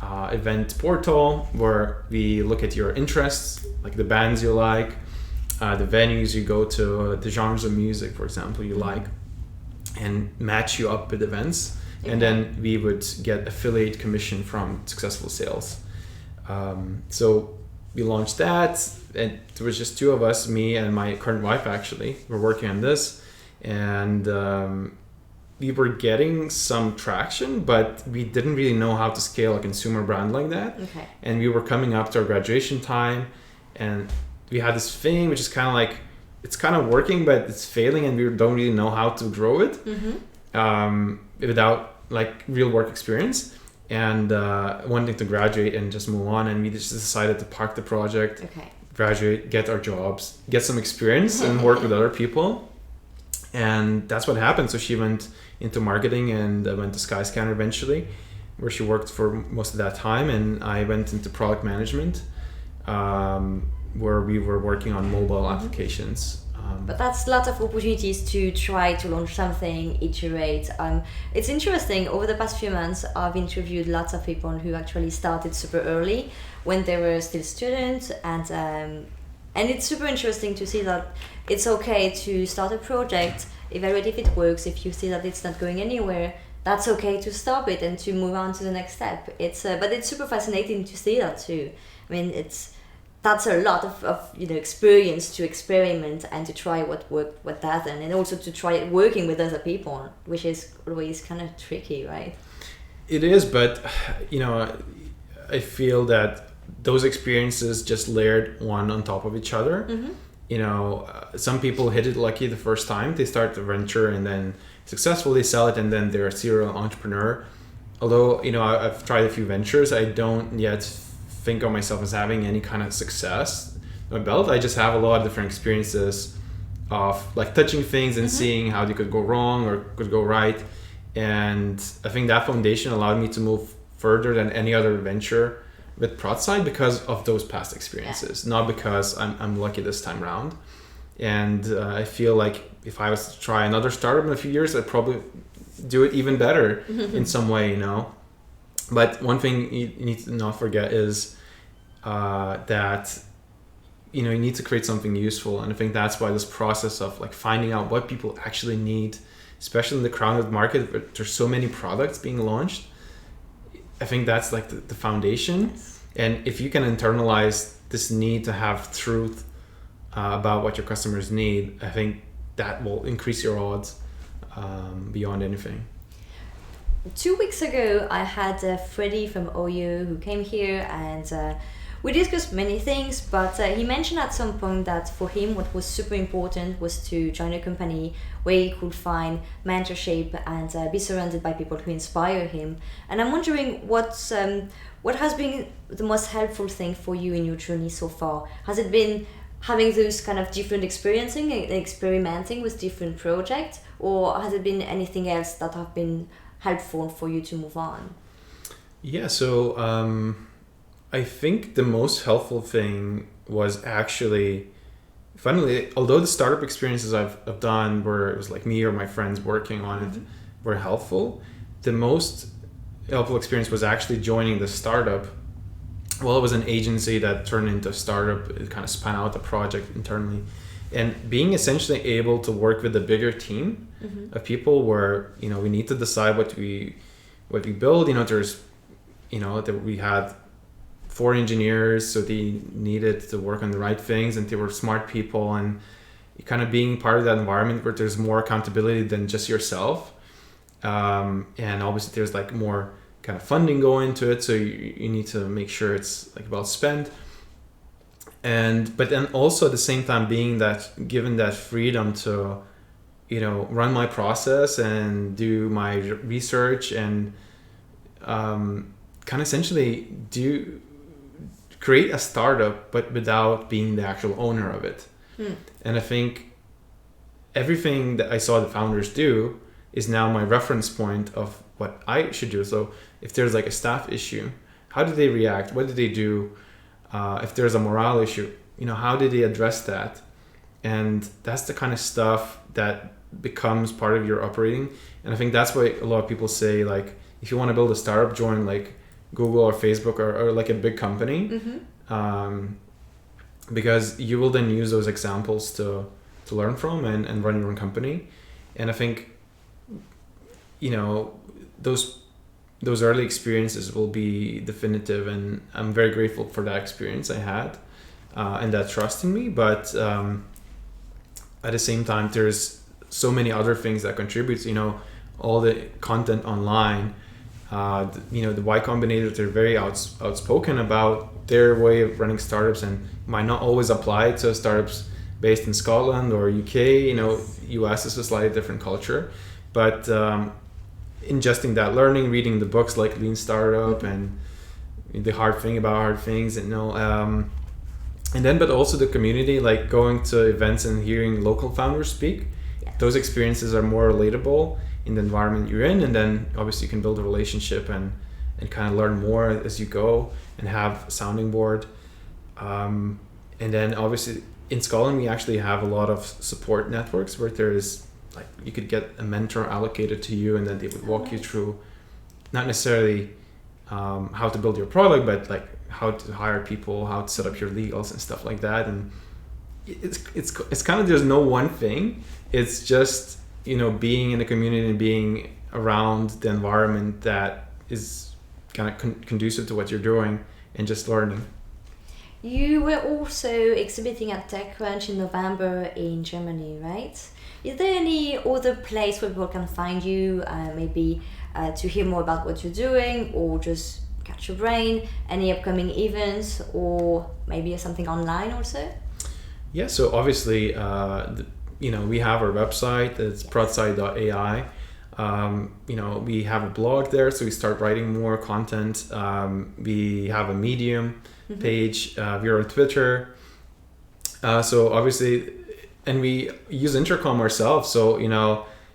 S2: event portal where we look at your interests, like the bands you like, the venues you go to, the genres of music, for example, you like, and match you up with events. And then we would get affiliate commission from successful sales. So we launched that, and there was just two of us, me and my current wife actually, were working on this. And we were getting some traction, but we didn't really know how to scale a consumer brand like that. And we were coming up to our graduation time, and we had this thing which is kind of like, it's kind of working, but it's failing, and we don't really know how to grow it without like real work experience, and wanting to graduate and just move on. And we just decided to park the project, graduate, get our jobs, get some experience and work with other people. And that's what happened. So she went into marketing and went to Skyscanner eventually, where she worked for most of that time. And I went into product management, where we were working on mobile applications.
S1: But that's a lot of opportunities to try to launch something, iterate. It's interesting, over the past few months, I've interviewed lots of people who actually started super early when they were still students. And it's super interesting to see that it's okay to start a project, evaluate if it works. If you see that it's not going anywhere, that's okay to stop it and to move on to the next step. But it's super fascinating to see that too. I mean, that's a lot of experience to experiment and to try what worked, what doesn't, and also to try working with other people, which is always kind of tricky, right?
S2: It is, but I feel that those experiences just layered one on top of each other. Some people hit it lucky the first time they start the venture, and then successfully sell it, and then they're a serial entrepreneur. Although I've tried a few ventures, I don't yet think of myself as having any kind of success on my belt. I just have a lot of different experiences of like touching things and seeing how they could go wrong or could go right. And I think that foundation allowed me to move further than any other venture with Prodsight because of those past experiences, not because I'm lucky this time around. And I feel like if I was to try another startup in a few years, I'd probably do it even better in some way, you know. But one thing you need to not forget is that, you know, you need to create something useful. And I think that's why this process of like finding out what people actually need, especially in the crowded market where there's so many products being launched, I think that's like the foundation. And if you can internalize this need to have truth about what your customers need, I think that will increase your odds beyond anything.
S1: 2 weeks ago, I had Freddie from OYO who came here, and we discussed many things, but he mentioned at some point that for him what was super important was to join a company where he could find mentorship and be surrounded by people who inspire him. And I'm wondering what has been the most helpful thing for you in your journey so far? Has it been having those kind of different experiencing and experimenting with different projects, or has it been anything else that have been helpful for you to move on?
S2: Yeah, so I think the most helpful thing was actually, finally, although the startup experiences I've done where it was like me or my friends working on it were helpful, the most helpful experience was actually joining the startup. Well, it was an agency that turned into a startup. It kind of spun out the project internally. And being essentially able to work with a bigger team of people where, you know, we need to decide what we build. You know, there's, you know, that we had 4 engineers, so they needed to work on the right things, and they were smart people, and kind of being part of that environment where there's more accountability than just yourself. And obviously there's like more kind of funding going into it, so you need to make sure it's like well spent. But then also at the same time being that, given that freedom to, you know, run my process and do my research and kind of essentially create a startup, but without being the actual owner of it. And I think everything that I saw the founders do is now my reference point of what I should do. So if there's like a staff issue, how do they react? What do they do? If there's a morale issue, you know, how did they address that? And that's the kind of stuff that becomes part of your operating. And I think that's why a lot of people say, like, if you want to build a startup, join like Google or Facebook or like a big company, because you will then use those examples to learn from and run your own company. And I think, you know, those early experiences will be definitive, and I'm very grateful for that experience I had and that trust in me. But at the same time, there's so many other things that contribute. You know, all the content online, you know, the Y Combinator, they're very outspoken about their way of running startups, and might not always apply to startups based in Scotland or UK. You know, US is a slightly different culture, but ingesting that learning, reading the books like Lean Startup and The Hard Thing About Hard Things, and, you know, and then, but also the community, like going to events and hearing local founders speak. Those experiences are more relatable in the environment you're in, and then obviously you can build a relationship and kind of learn more as you go and have a sounding board. And then obviously in Scotland we actually have a lot of support networks where there is, like, you could get a mentor allocated to you, and then they would walk you through not necessarily how to build your product, but like how to hire people, how to set up your legals and stuff like that. And it's kind of, there's no one thing. It's just, you know, being in the community and being around the environment that is kind of conducive to what you're doing and just learning.
S1: You were also exhibiting at TechCrunch in November in Germany, right? Is there any other place where people can find you, maybe to hear more about what you're doing, or just catch your brain? Any upcoming events, or maybe something online also?
S2: Yeah, so obviously, you know, we have our website. It's prodsight.ai. We have a blog there, so we start writing more content. We have a Medium page. We're on Twitter. So obviously, and we use Intercom ourselves. So,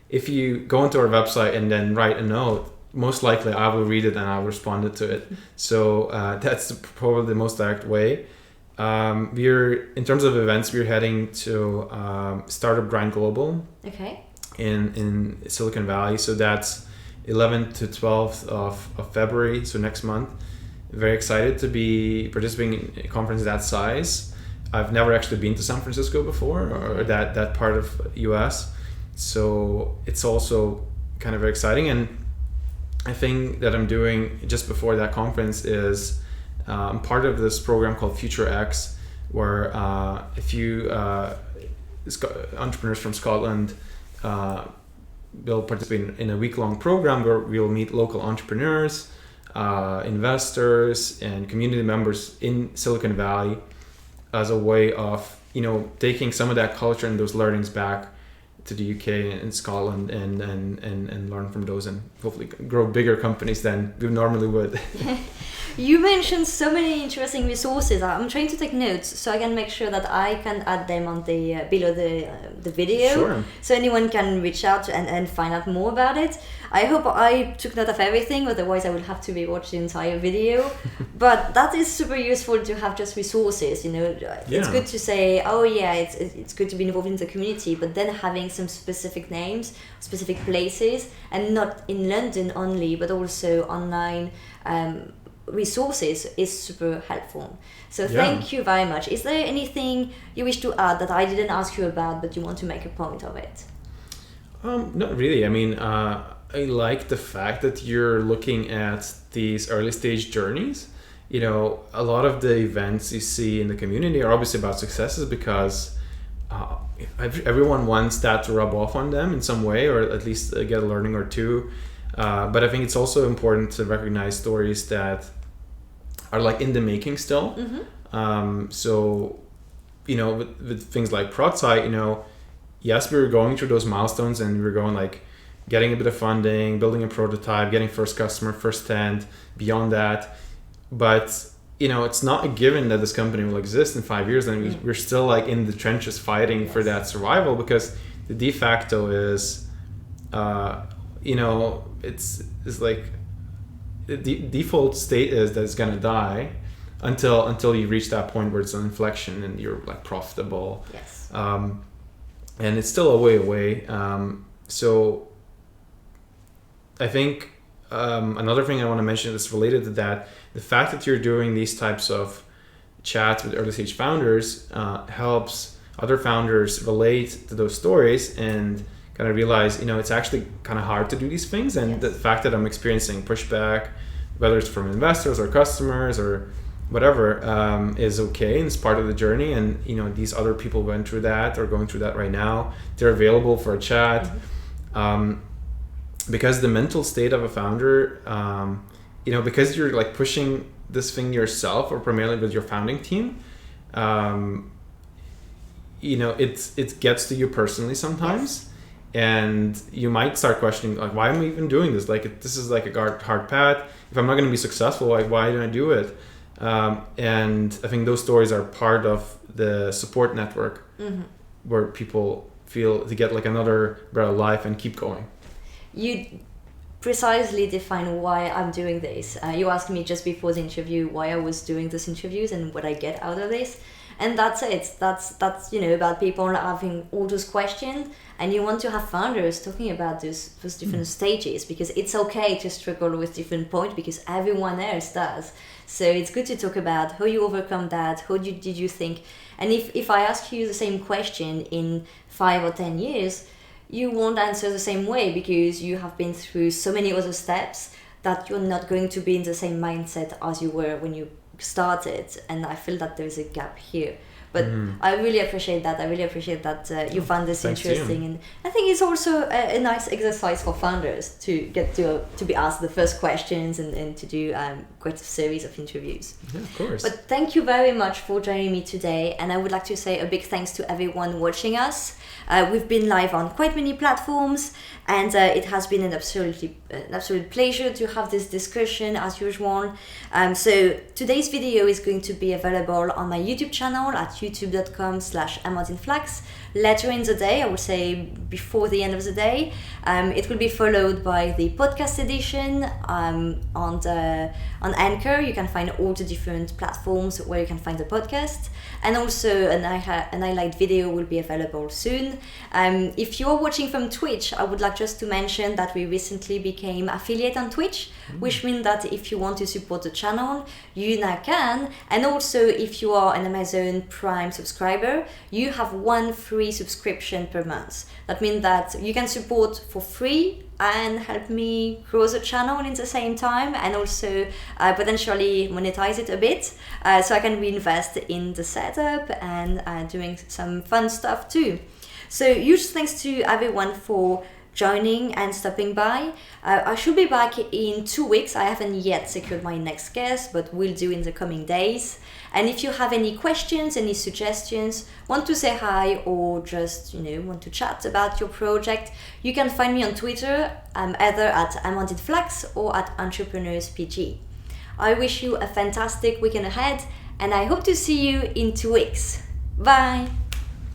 S2: if you go into our website and then write a note, most likely I will read it and I'll respond to it. So that's probably the most direct way. In terms of events, we're heading to Startup Grind Global.
S1: Okay.
S2: In Silicon Valley. So that's 11th to 12th of February, so next month. Very excited to be participating in a conference that size. I've never actually been to San Francisco before, or that part of US. So it's also kind of very exciting. And I think that I'm doing just before that conference is I'm part of this program called Future X, where a few entrepreneurs from Scotland will participate in a week-long program where we'll meet local entrepreneurs, investors, and community members in Silicon Valley as a way of taking some of that culture and those learnings back to the UK and Scotland and learn from those and hopefully grow bigger companies than we normally would.
S1: You mentioned so many interesting resources. I'm trying to take notes so I can make sure that I can add them on the below the video.
S2: Sure.
S1: So anyone can reach out and find out more about it. I hope I took note of everything, otherwise I would have to rewatch the entire video. But that is super useful to have just resources, It's good to say, oh yeah, it's good to be involved in the community, but then having some specific names, specific places, and not in London only, but also online resources is super helpful. So thank you very much. Is there anything you wish to add that I didn't ask you about but you want to make a point of it?
S2: Not really. I mean, I like the fact that you're looking at these early stage journeys. A lot of the events you see in the community are obviously about successes because everyone wants that to rub off on them in some way, or at least get a learning or two. But I think it's also important to recognize stories that are like in the making still. So, with things like Prodsight, yes, we were going through those milestones and we were going like getting a bit of funding, building a prototype, getting first customer, first tent, beyond that. But, it's not a given that this company will exist in 5 years, and we're still like in the trenches fighting for that survival, because the de facto is, it's like the default state is that it's gonna die until you reach that point where it's an inflection and you're like profitable.
S1: Yes.
S2: And it's still a way away. So I think another thing I want to mention that's related to that, the fact that you're doing these types of chats with early stage founders helps other founders relate to those stories and kind of realize, it's actually kind of hard to do these things. And the fact that I'm experiencing pushback, whether it's from investors or customers or whatever, is okay, and it's part of the journey. And these other people went through that or going through that right now. They're available for a chat. Because the mental state of a founder, because you're like pushing this thing yourself or primarily with your founding team, it gets to you personally sometimes. And you might start questioning, like, why am I even doing this? Like, this is like a hard path. If I'm not going to be successful, why do I do it? And I think those stories are part of the support network where people feel to get like another better life and keep going. You
S1: precisely define why I'm doing this. You asked me just before the interview why I was doing these interviews and what I get out of this. And that's it. That's about people having all those questions, and you want to have founders talking about those different stages, because it's okay to struggle with different points because everyone else does. So it's good to talk about how you overcome that. How did you think? And if I ask you the same question in 5 or 10 years, you won't answer the same way because you have been through so many other steps that you're not going to be in the same mindset as you were when you started. And I feel that there's a gap here. But I really appreciate that. You found this
S2: Thanks to
S1: interesting,
S2: you.
S1: and I think it's also a nice exercise for founders to get to be asked the first questions and to do quite a series of interviews.
S2: Yeah, of course.
S1: But thank you very much for joining me today, and I would like to say a big thanks to everyone watching us. We've been live on quite many platforms, and it has been an absolute pleasure to have this discussion as usual. So today's video is going to be available on my YouTube channel at youtube.com/Amandine Flachs. Later in the day, I would say before the end of the day, it will be followed by the podcast edition on Anchor. You can find all the different platforms where you can find the podcast, and also an highlight video will be available soon. If you're watching from Twitch, I would like just to mention that we recently became affiliate on Twitch, which means that if you want to support the channel, you now can. And also, if you are an Amazon Prime subscriber, you have one free subscription per month. That means that you can support for free and help me grow the channel in the same time, and also potentially monetize it a bit, so I can reinvest in the setup and doing some fun stuff too. So huge thanks to everyone for joining and stopping by. I should be back in 2 weeks. I haven't yet secured my next guest, but will do in the coming days. And if you have any questions, any suggestions, want to say hi, or just want to chat about your project, you can find me on Twitter. I'm either at Amandine Flachs or at EntrepreneursPG. I wish you a fantastic weekend ahead, and I hope to see you in 2 weeks. Bye.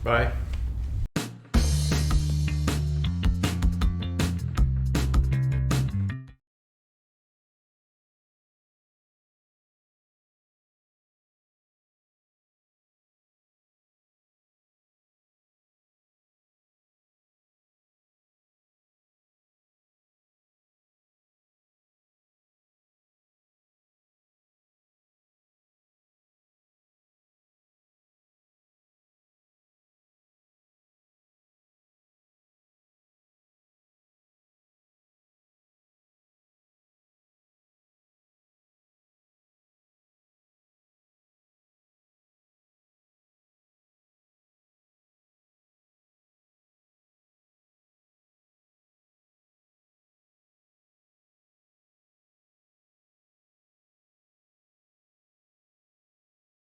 S2: Bye.